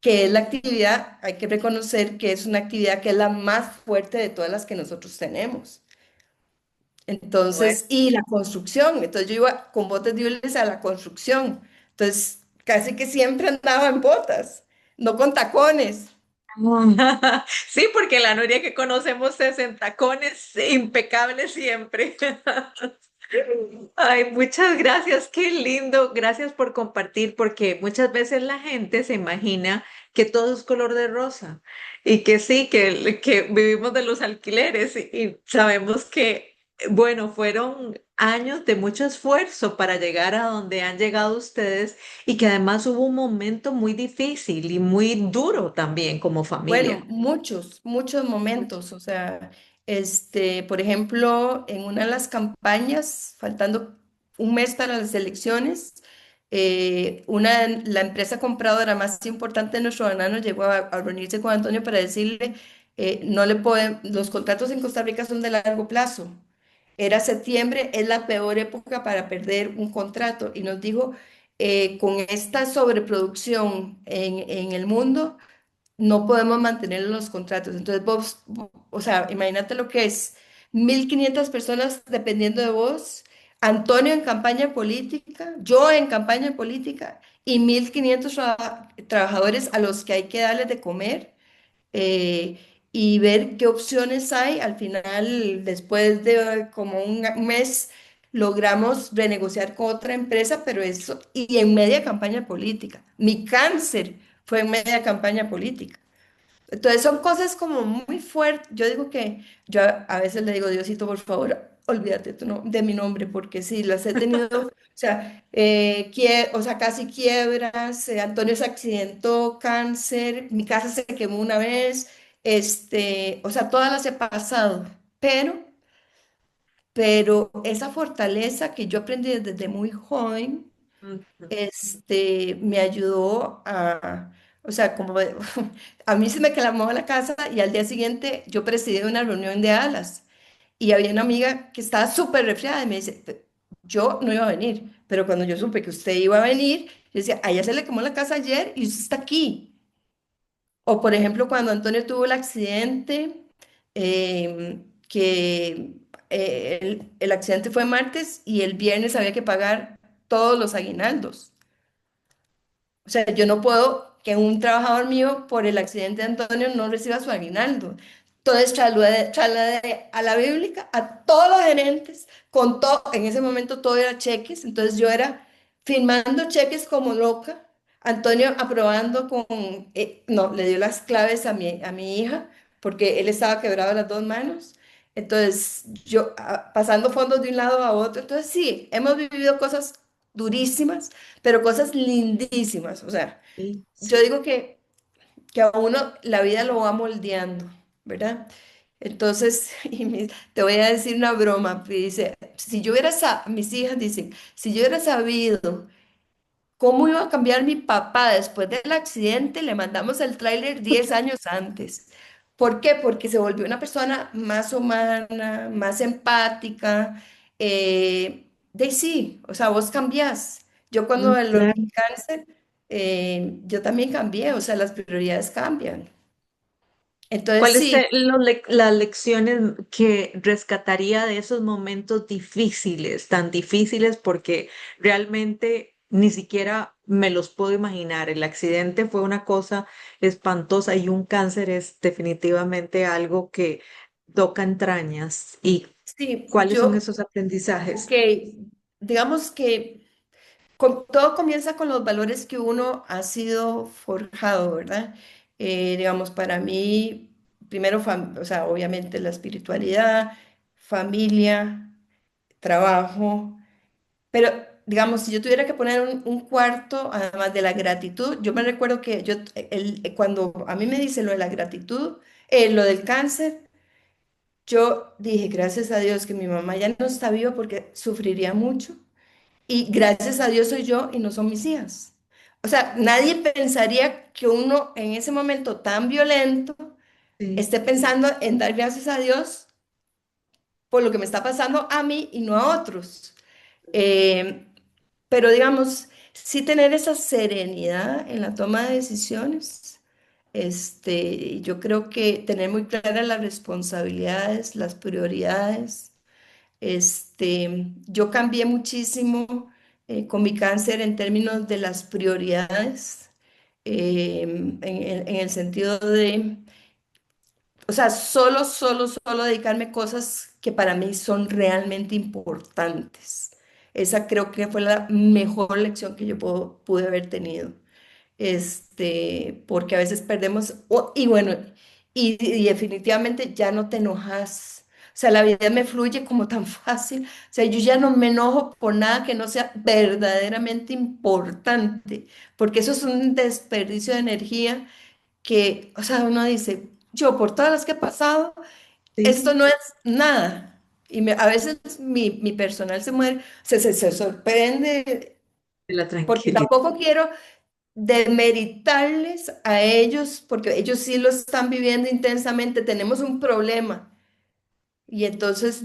D: que es la actividad, hay que reconocer que es una actividad que es la más fuerte de todas las que nosotros tenemos.
C: Bueno,
D: Entonces, y la construcción, entonces yo iba con botas de hule a la construcción, entonces casi que siempre andaba en botas. no con tacones.
C: Sí, porque la Nuria que conocemos es en tacones, impecable siempre. Ay, muchas gracias, qué lindo. Gracias por compartir, porque muchas veces la gente se imagina que todo es color de rosa y que sí, que vivimos de los alquileres y sabemos que, bueno, fueron años de mucho esfuerzo para llegar a donde han llegado ustedes y que además hubo un momento muy difícil y muy duro también como
D: Bueno,
C: familia.
D: muchos momentos, o sea, por ejemplo, en una de las campañas, faltando un mes para las elecciones, la empresa compradora más importante de nuestro banano llegó a reunirse con Antonio para decirle, no le pueden, los contratos en Costa Rica son de largo plazo. Era septiembre, es la peor época para perder un contrato y nos dijo, con esta sobreproducción en el mundo, no podemos mantener los contratos. Entonces, o sea, imagínate lo que es 1.500 personas dependiendo de vos, Antonio en campaña política, yo en campaña política y 1.500 trabajadores a los que hay que darles de comer, eh, y ver qué opciones hay. Al final, después de como un mes, logramos renegociar con otra empresa, pero eso, y en media campaña política. Mi cáncer fue en media campaña política. Entonces son cosas como muy fuertes. Yo digo que yo a veces le digo, Diosito, por favor, olvídate de mi nombre, porque sí, las he tenido, o sea, o sea, casi quiebras, Antonio se accidentó, cáncer, mi casa se quemó una vez, o sea, todas las he pasado, pero esa fortaleza que yo aprendí desde muy joven,
C: Ujú.
D: me ayudó o sea, a mí se me quemó la casa y al día siguiente yo presidí una reunión de alas y había una amiga que estaba súper resfriada y me dice, yo no iba a venir, pero cuando yo supe que usted iba a venir, yo decía, a ella se le quemó la casa ayer y usted está aquí. O por ejemplo, cuando Antonio tuvo el accidente, que el accidente fue martes y el viernes había que pagar todos los aguinaldos. O sea, yo no puedo que un trabajador mío por el accidente de Antonio no reciba su aguinaldo. Entonces trasladé a la bíblica a todos los gerentes, con todo, en ese momento todo era cheques, entonces yo era firmando cheques como loca, Antonio aprobando no, le dio las claves a mi hija, porque él estaba quebrado de las dos manos, entonces yo pasando fondos de un lado a otro, entonces sí, hemos vivido cosas durísimas, pero cosas lindísimas. O sea,
C: Sí,
D: yo
C: sí.
D: digo que a uno la vida lo va moldeando, ¿verdad? Entonces, te voy a decir una broma, dice, si yo hubiera sabido, mis hijas dicen, si yo hubiera sabido cómo iba a cambiar mi papá después del accidente, le mandamos el tráiler 10 años antes. ¿Por qué? Porque se volvió una persona más humana, más empática. De sí, o sea, vos cambiás. Yo cuando lo
C: Claro.
D: vi cáncer, yo también cambié, o sea, las prioridades cambian. Entonces,
C: ¿Cuáles
D: sí,
C: las lecciones que rescataría de esos momentos difíciles, tan difíciles porque realmente ni siquiera me los puedo imaginar? El accidente fue una cosa espantosa y un cáncer es definitivamente algo que toca entrañas. ¿Y
D: sí,
C: cuáles son esos
D: ok,
C: aprendizajes?
D: digamos que todo comienza con los valores que uno ha sido forjado, ¿verdad? Digamos, para mí, primero, o sea, obviamente la espiritualidad, familia, trabajo, pero digamos, si yo tuviera que poner un cuarto, además de la gratitud, yo me recuerdo que cuando a mí me dice lo de la gratitud, lo del cáncer, yo dije, gracias a Dios que mi mamá ya no está viva porque sufriría mucho. Y gracias a Dios soy yo y no son mis hijas. O sea, nadie pensaría que uno en ese momento tan violento
C: Sí.
D: esté pensando en dar gracias a Dios por lo que me está pasando a mí y no a otros. Eh, pero digamos, sí tener esa serenidad en la toma de decisiones. Yo creo que tener muy claras las responsabilidades, las prioridades. Yo cambié muchísimo con mi cáncer en términos de las prioridades. en el sentido de, o sea, solo dedicarme a cosas que para mí son realmente importantes. Esa creo que fue la mejor lección que yo pude haber tenido. Porque a veces perdemos, y bueno, y definitivamente ya no te enojas. O sea, la vida me fluye como tan fácil. O sea, yo ya no me enojo por nada que no sea verdaderamente importante, porque eso es un desperdicio de energía que, o sea, uno dice, yo por todas las que he pasado, esto
C: Sí,
D: no es nada. A veces mi personal se muere, se sorprende,
C: de la
D: porque
C: tranquilidad.
D: tampoco quiero demeritarles a ellos, porque ellos sí lo están viviendo intensamente, tenemos un problema. Y entonces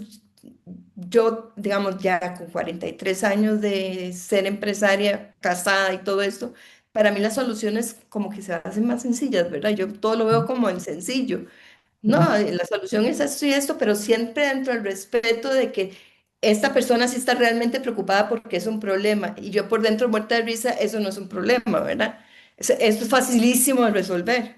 D: yo, digamos, ya con 43 años de ser empresaria, casada y todo esto, para mí las soluciones como que se hacen más sencillas, ¿verdad? Yo todo lo veo como en sencillo. No, la solución es esto y esto, pero siempre dentro del respeto de que esta persona sí está realmente preocupada porque es un problema y yo por dentro muerta de risa, eso no es un problema, ¿verdad? Esto es facilísimo de resolver.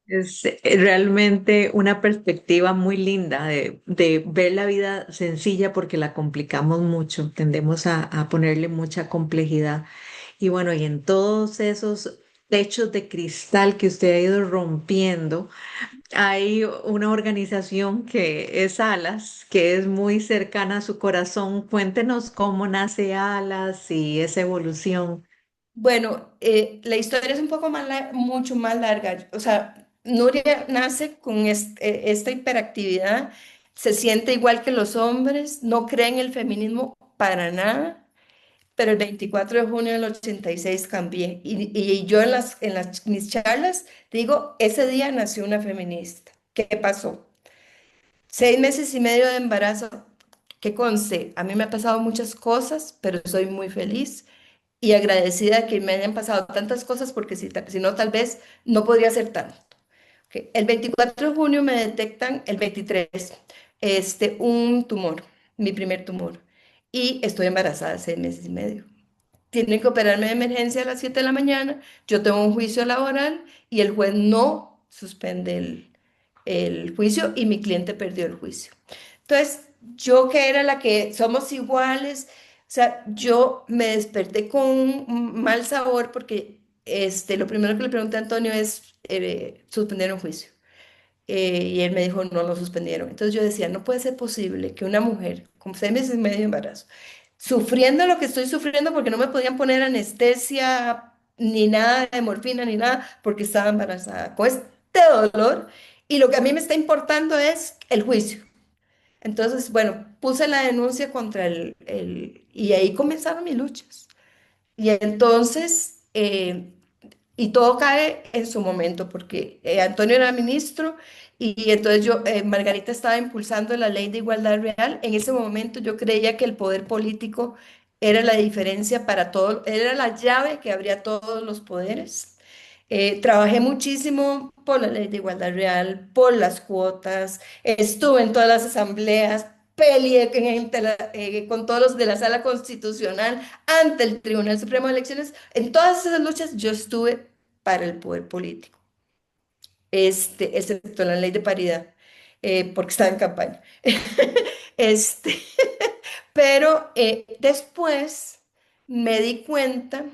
C: Es realmente una perspectiva muy linda de ver la vida sencilla porque la complicamos mucho, tendemos a ponerle mucha complejidad. Y bueno, y en todos esos techos de cristal que usted ha ido rompiendo, hay una organización que es Alas, que es muy cercana a su corazón. Cuéntenos cómo nace Alas y esa evolución.
D: Bueno, la historia es un poco más, mucho más larga. O sea, Nuria nace con esta hiperactividad, se siente igual que los hombres, no cree en el feminismo para nada. Pero el 24 de junio del 86 cambié. Y yo mis charlas digo, ese día nació una feminista. ¿Qué pasó? 6 meses y medio de embarazo, que conste, a mí me ha pasado muchas cosas, pero soy muy feliz y agradecida que me hayan pasado tantas cosas porque si no, tal vez no podría ser tanto. Ok, el 24 de junio me detectan, el 23, un tumor, mi primer tumor, y estoy embarazada de 6 meses y medio. Tienen que operarme de emergencia a las 7 de la mañana, yo tengo un juicio laboral y el juez no suspende el juicio y mi cliente perdió el juicio. Entonces, yo que era la que somos iguales, o sea, yo me desperté con un mal sabor porque lo primero que le pregunté a Antonio es suspender un juicio. Y él me dijo, no lo suspendieron. Entonces yo decía, no puede ser posible que una mujer con 6 meses y medio de embarazo, sufriendo lo que estoy sufriendo porque no me podían poner anestesia ni nada de morfina ni nada porque estaba embarazada, con este dolor, y lo que a mí me está importando es el juicio. Entonces, bueno, puse la denuncia contra y ahí comenzaron mis luchas. Y entonces, y todo cae en su momento, porque Antonio era ministro y entonces Margarita estaba impulsando la ley de igualdad real. En ese momento yo creía que el poder político era la diferencia para todo, era la llave que abría todos los poderes. Trabajé muchísimo por la ley de igualdad real, por las cuotas, estuve en todas las asambleas, peleé con todos los de la Sala Constitucional, ante el Tribunal Supremo de Elecciones. En todas esas luchas yo estuve para el poder político, excepto la ley de paridad, porque estaba en campaña. Este, pero después me di cuenta,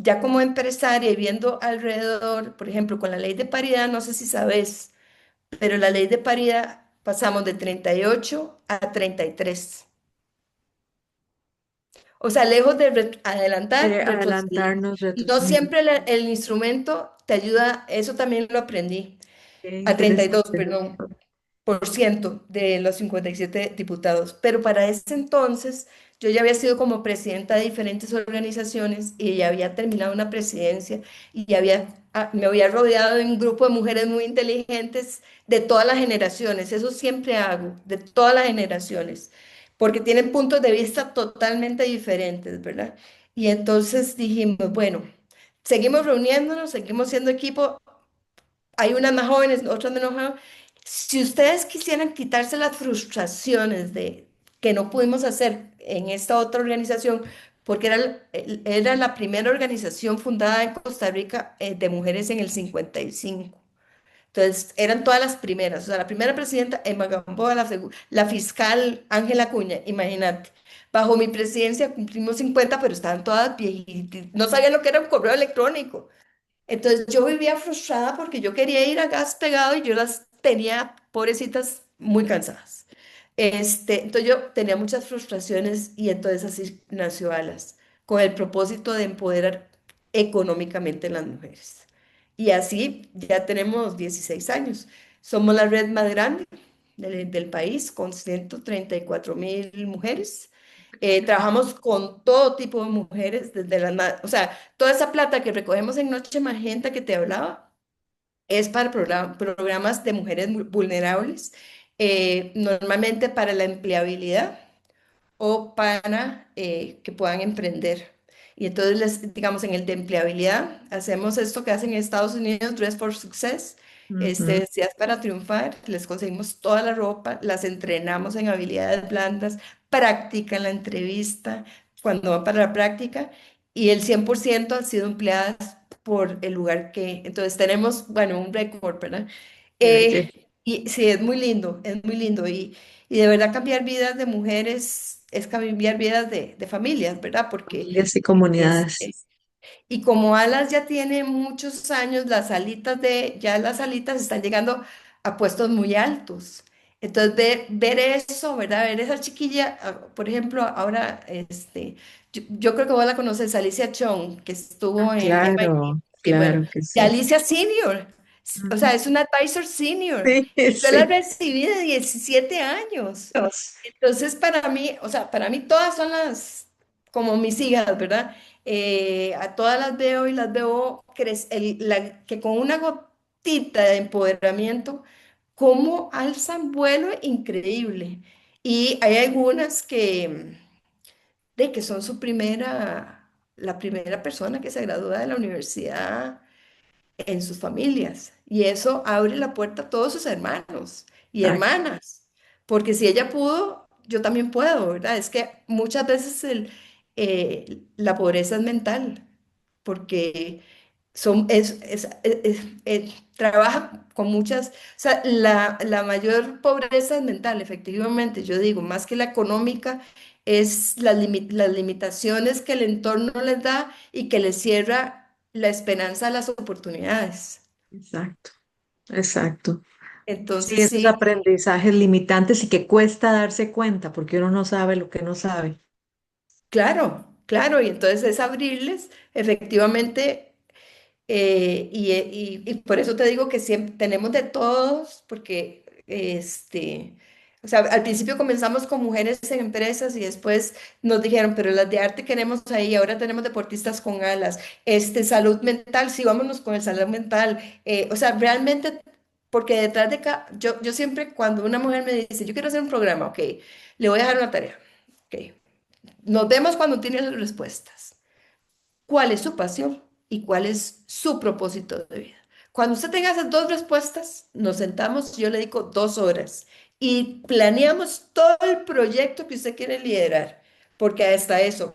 D: ya como empresaria y viendo alrededor, por ejemplo, con la ley de paridad, no sé si sabes, pero la ley de paridad pasamos de 38 a 33. O sea, lejos de adelantar, retrocedimos.
C: Adelantarnos,
D: No
C: retroceder.
D: siempre el instrumento te ayuda, eso también lo aprendí,
C: Qué
D: a 32,
C: interesante.
D: perdón, por ciento de los 57 diputados. Pero para ese entonces yo ya había sido como presidenta de diferentes organizaciones y ya había terminado una presidencia y me había rodeado de un grupo de mujeres muy inteligentes de todas las generaciones. Eso siempre hago, de todas las generaciones, porque tienen puntos de vista totalmente diferentes, ¿verdad? Y entonces dijimos, bueno, seguimos reuniéndonos, seguimos siendo equipo, hay unas más jóvenes, otras menos jóvenes. Si ustedes quisieran quitarse las frustraciones de que no pudimos hacer en esta otra organización porque era la primera organización fundada en Costa Rica de mujeres en el 55. Entonces, eran todas las primeras. O sea, la primera presidenta, Emma Gamboa, la fiscal Ángela Acuña, imagínate. Bajo mi presidencia cumplimos 50, pero estaban todas viejitas. No sabían lo que era un correo electrónico. Entonces, yo vivía frustrada porque yo quería ir a gas pegado y yo las tenía, pobrecitas, muy cansadas. Entonces, yo tenía muchas frustraciones y entonces así nació Alas, con el propósito de empoderar económicamente a las mujeres. Y así ya tenemos 16 años. Somos la red más grande del país con 134.000 mujeres. Trabajamos con todo tipo de mujeres, desde o sea, toda esa plata que recogemos en Noche Magenta que te hablaba, es para programas de mujeres vulnerables, normalmente para la empleabilidad o para que puedan emprender. Y entonces, digamos, en el de empleabilidad, hacemos esto que hacen en Estados Unidos, Dress for Success,
C: Ujú.
D: Días para triunfar, les conseguimos toda la ropa, las entrenamos en habilidades blandas, practican la entrevista cuando van para la práctica y el 100% han sido empleadas por el lugar que, entonces tenemos, bueno, un récord, ¿verdad?
C: Qué belleza.
D: Y sí, es muy lindo. Y de verdad cambiar vidas de mujeres es cambiar vidas de familias, ¿verdad? Porque
C: Familias y comunidades.
D: este, y como Alas ya tiene muchos años, ya las alitas están llegando a puestos muy altos. Entonces, ver eso, ¿verdad? Ver esa chiquilla, por ejemplo, ahora, yo creo que vos la conoces, Alicia Chong, que
C: Ah,
D: estuvo en
C: claro,
D: MIT. Bueno,
C: claro que
D: y
C: sí.
D: Alicia Senior, o sea,
C: Ujú.
D: es una advisor senior.
C: Sí,
D: Y yo la
C: sí.
D: recibí de 17 años.
C: Dios.
D: Entonces, para mí, o sea, para mí todas son como mis hijas, ¿verdad? A todas las veo y las veo que con una gotita de empoderamiento, cómo alzan vuelo increíble. Y hay algunas que son la primera persona que se gradúa de la universidad en sus familias. Y eso abre la puerta a todos sus hermanos y
C: Exacto.
D: hermanas. Porque si ella pudo, yo también puedo, ¿verdad? Es que muchas veces la pobreza es mental, porque trabaja con muchas, o sea, la mayor pobreza es mental, efectivamente, yo digo, más que la económica, es las limitaciones que el entorno les da y que les cierra la esperanza a las oportunidades.
C: Exacto. Exacto. Sí,
D: Entonces,
C: esos
D: sí,
C: aprendizajes limitantes y que cuesta darse cuenta porque uno no sabe lo que no sabe.
D: claro, claro, y entonces es abrirles efectivamente. Y por eso te digo que siempre tenemos de todos, porque o sea, al principio comenzamos con mujeres en empresas y después nos dijeron, pero las de arte queremos ahí, ahora tenemos deportistas con alas, salud mental, sí, vámonos con el salud mental. O sea, realmente, porque detrás de cada, yo siempre cuando una mujer me dice, yo quiero hacer un programa, ok, le voy a dejar una tarea, ok, nos vemos cuando tienes las respuestas. ¿Cuál es su pasión y cuál es su propósito de vida? Cuando usted tenga esas dos respuestas, nos sentamos, yo le dedico 2 horas y planeamos todo el proyecto que usted quiere liderar, porque hasta eso,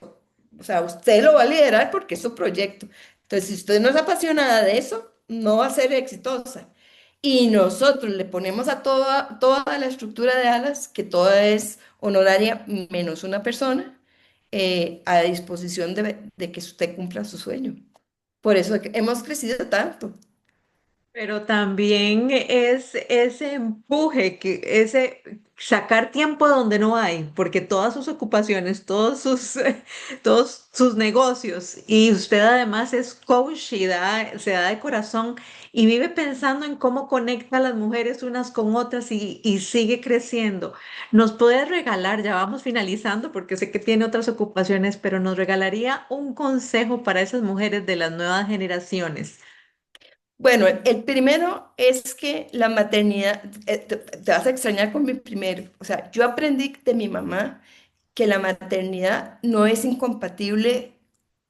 D: o sea, usted lo va a liderar porque es su proyecto. Entonces, si usted no es apasionada de eso, no va a ser exitosa. Y nosotros le ponemos a toda la estructura de alas, que toda es honoraria menos una persona, a disposición de que usted cumpla su sueño. Por eso hemos crecido tanto.
C: Pero también es ese empuje, ese sacar tiempo donde no hay, porque todas sus ocupaciones, todos sus negocios, y usted además es coach y se da de corazón y vive pensando en cómo conecta a las mujeres unas con otras y sigue creciendo. Nos puede regalar, ya vamos finalizando porque sé que tiene otras ocupaciones, pero nos regalaría un consejo para esas mujeres de las nuevas generaciones.
D: Bueno, el primero es que la maternidad, te vas a extrañar con mi primero. O sea, yo aprendí de mi mamá que la maternidad no es incompatible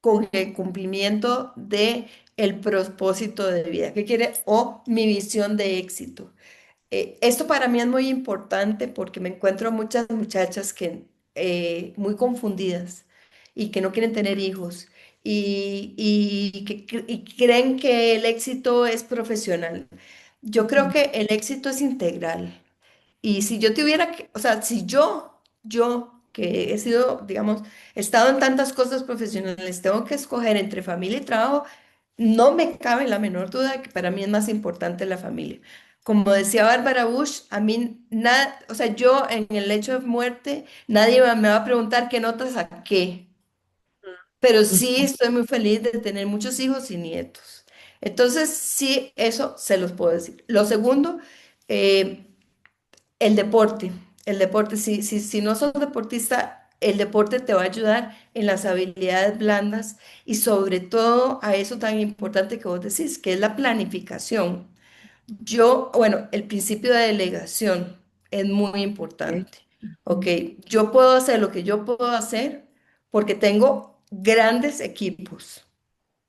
D: con el cumplimiento de el propósito de vida. ¿Qué quiere? O mi visión de éxito. Esto para mí es muy importante porque me encuentro muchas muchachas que muy confundidas y que no quieren tener hijos y creen que el éxito es profesional. Yo creo que el éxito es integral. Y si yo tuviera que, o sea, si yo que he sido, digamos, he estado en tantas cosas profesionales, tengo que escoger entre familia y trabajo, no me cabe la menor duda que para mí es más importante la familia. Como decía Bárbara Bush, a mí nada, o sea, yo en el lecho de muerte, nadie me va a preguntar qué notas saqué, pero sí estoy muy feliz de tener muchos hijos y nietos. Entonces, sí, eso se los puedo decir. Lo segundo, eh, el deporte, el deporte, si no sos deportista, el deporte te va a ayudar en las habilidades blandas y sobre todo a eso tan importante que vos decís, que es la planificación. Bueno, el principio de delegación es muy
C: Ok.
D: importante. Ok, yo puedo hacer lo que yo puedo hacer porque tengo grandes equipos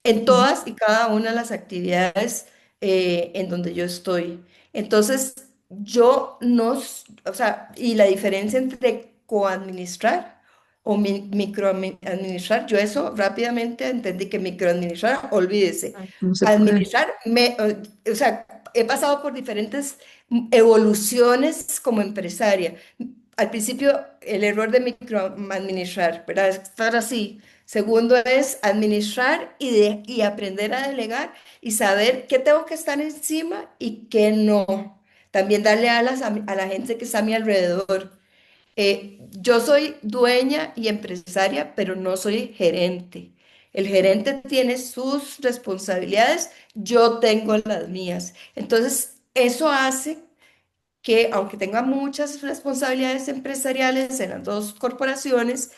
D: en
C: Ujú.
D: todas y cada una de las actividades en donde yo estoy. Entonces, yo no, o sea, y la diferencia entre coadministrar o microadministrar, yo eso rápidamente entendí que microadministrar, olvídese.
C: Ay, no se puede.
D: Administrar, o sea, he pasado por diferentes evoluciones como empresaria. Al principio, el error de microadministrar, ¿verdad? Estar así. Segundo es administrar y aprender a delegar y saber qué tengo que estar encima y qué no. También darle alas a la gente que está a mi alrededor. Yo soy dueña y empresaria, pero no soy gerente. El gerente tiene sus responsabilidades, yo tengo las mías. Entonces, eso hace que, aunque tenga muchas responsabilidades empresariales en las dos corporaciones,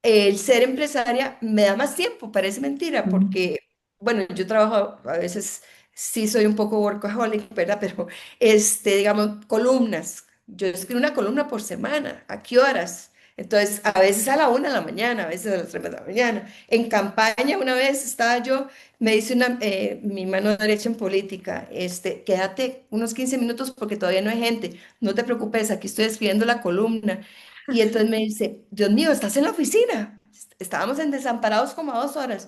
D: el ser empresaria me da más tiempo, parece mentira,
C: Ujú.
D: porque, bueno, yo trabajo, a veces sí soy un poco workaholic, ¿verdad? Pero, digamos, columnas. Yo escribo una columna por semana. ¿A qué horas? Entonces, a veces a la 1 de la mañana, a veces a las 3 de la mañana. En campaña, una vez estaba yo, me dice mi mano derecha en política, quédate unos 15 minutos porque todavía no hay gente. No te preocupes, aquí estoy escribiendo la columna. Y entonces me dice, Dios mío, ¿estás en la oficina? Estábamos en Desamparados como a 2 horas.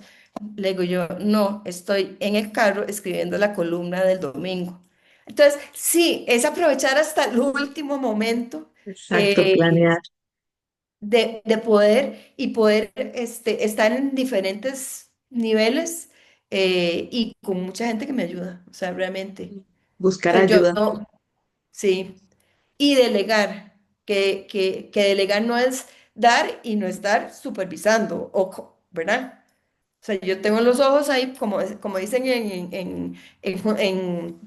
D: Le digo yo, no, estoy en el carro escribiendo la columna del domingo. Entonces, sí, es aprovechar hasta el último momento
C: Exacto,
D: eh,
C: planear.
D: de poder y poder estar en diferentes niveles y con mucha gente que me ayuda, o sea, realmente.
C: Buscar
D: O sea, yo,
C: ayuda.
D: sí. Y delegar, que delegar no es dar y no estar supervisando, ¿verdad? O sea, yo tengo los ojos ahí, como dicen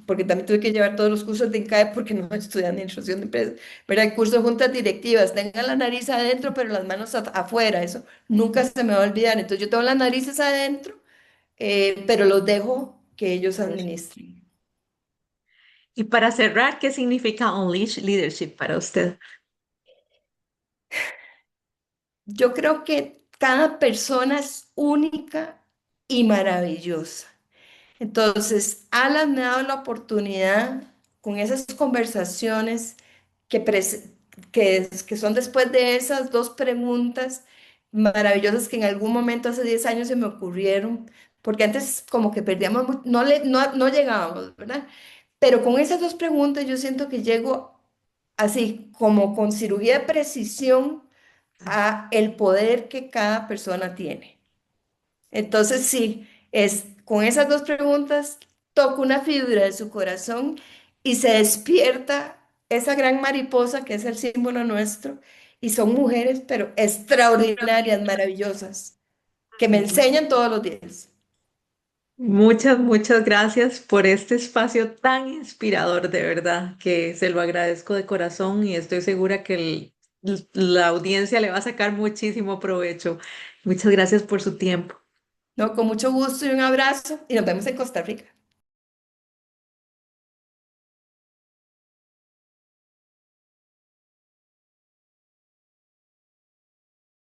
D: porque también tuve que llevar todos los cursos de INCAE porque no estudié administración de empresas, ¿verdad? El curso de juntas directivas, tengan la nariz adentro, pero las manos afuera, eso nunca se me va a olvidar. Entonces yo tengo las narices adentro, pero los dejo que ellos administren.
C: Y para cerrar, ¿qué significa Unleash Leadership para usted?
D: Yo creo que cada persona es única y maravillosa. Entonces, Alan me ha dado la oportunidad con esas conversaciones que son después de esas dos preguntas maravillosas que en algún momento hace 10 años se me ocurrieron, porque antes como que perdíamos, no llegábamos, ¿verdad? Pero con esas dos preguntas yo siento que llego así como con cirugía de precisión a el poder que cada persona tiene. Entonces, sí, con esas dos preguntas toco una fibra de su corazón y se despierta esa gran mariposa que es el símbolo nuestro. Y son mujeres, pero extraordinarias, maravillosas, que me enseñan todos los días.
C: Muchas, muchas gracias por este espacio tan inspirador, de verdad, que se lo agradezco de corazón y estoy segura que la audiencia le va a sacar muchísimo provecho. Muchas gracias por su tiempo.
D: No, con mucho gusto y un abrazo y nos vemos en Costa Rica.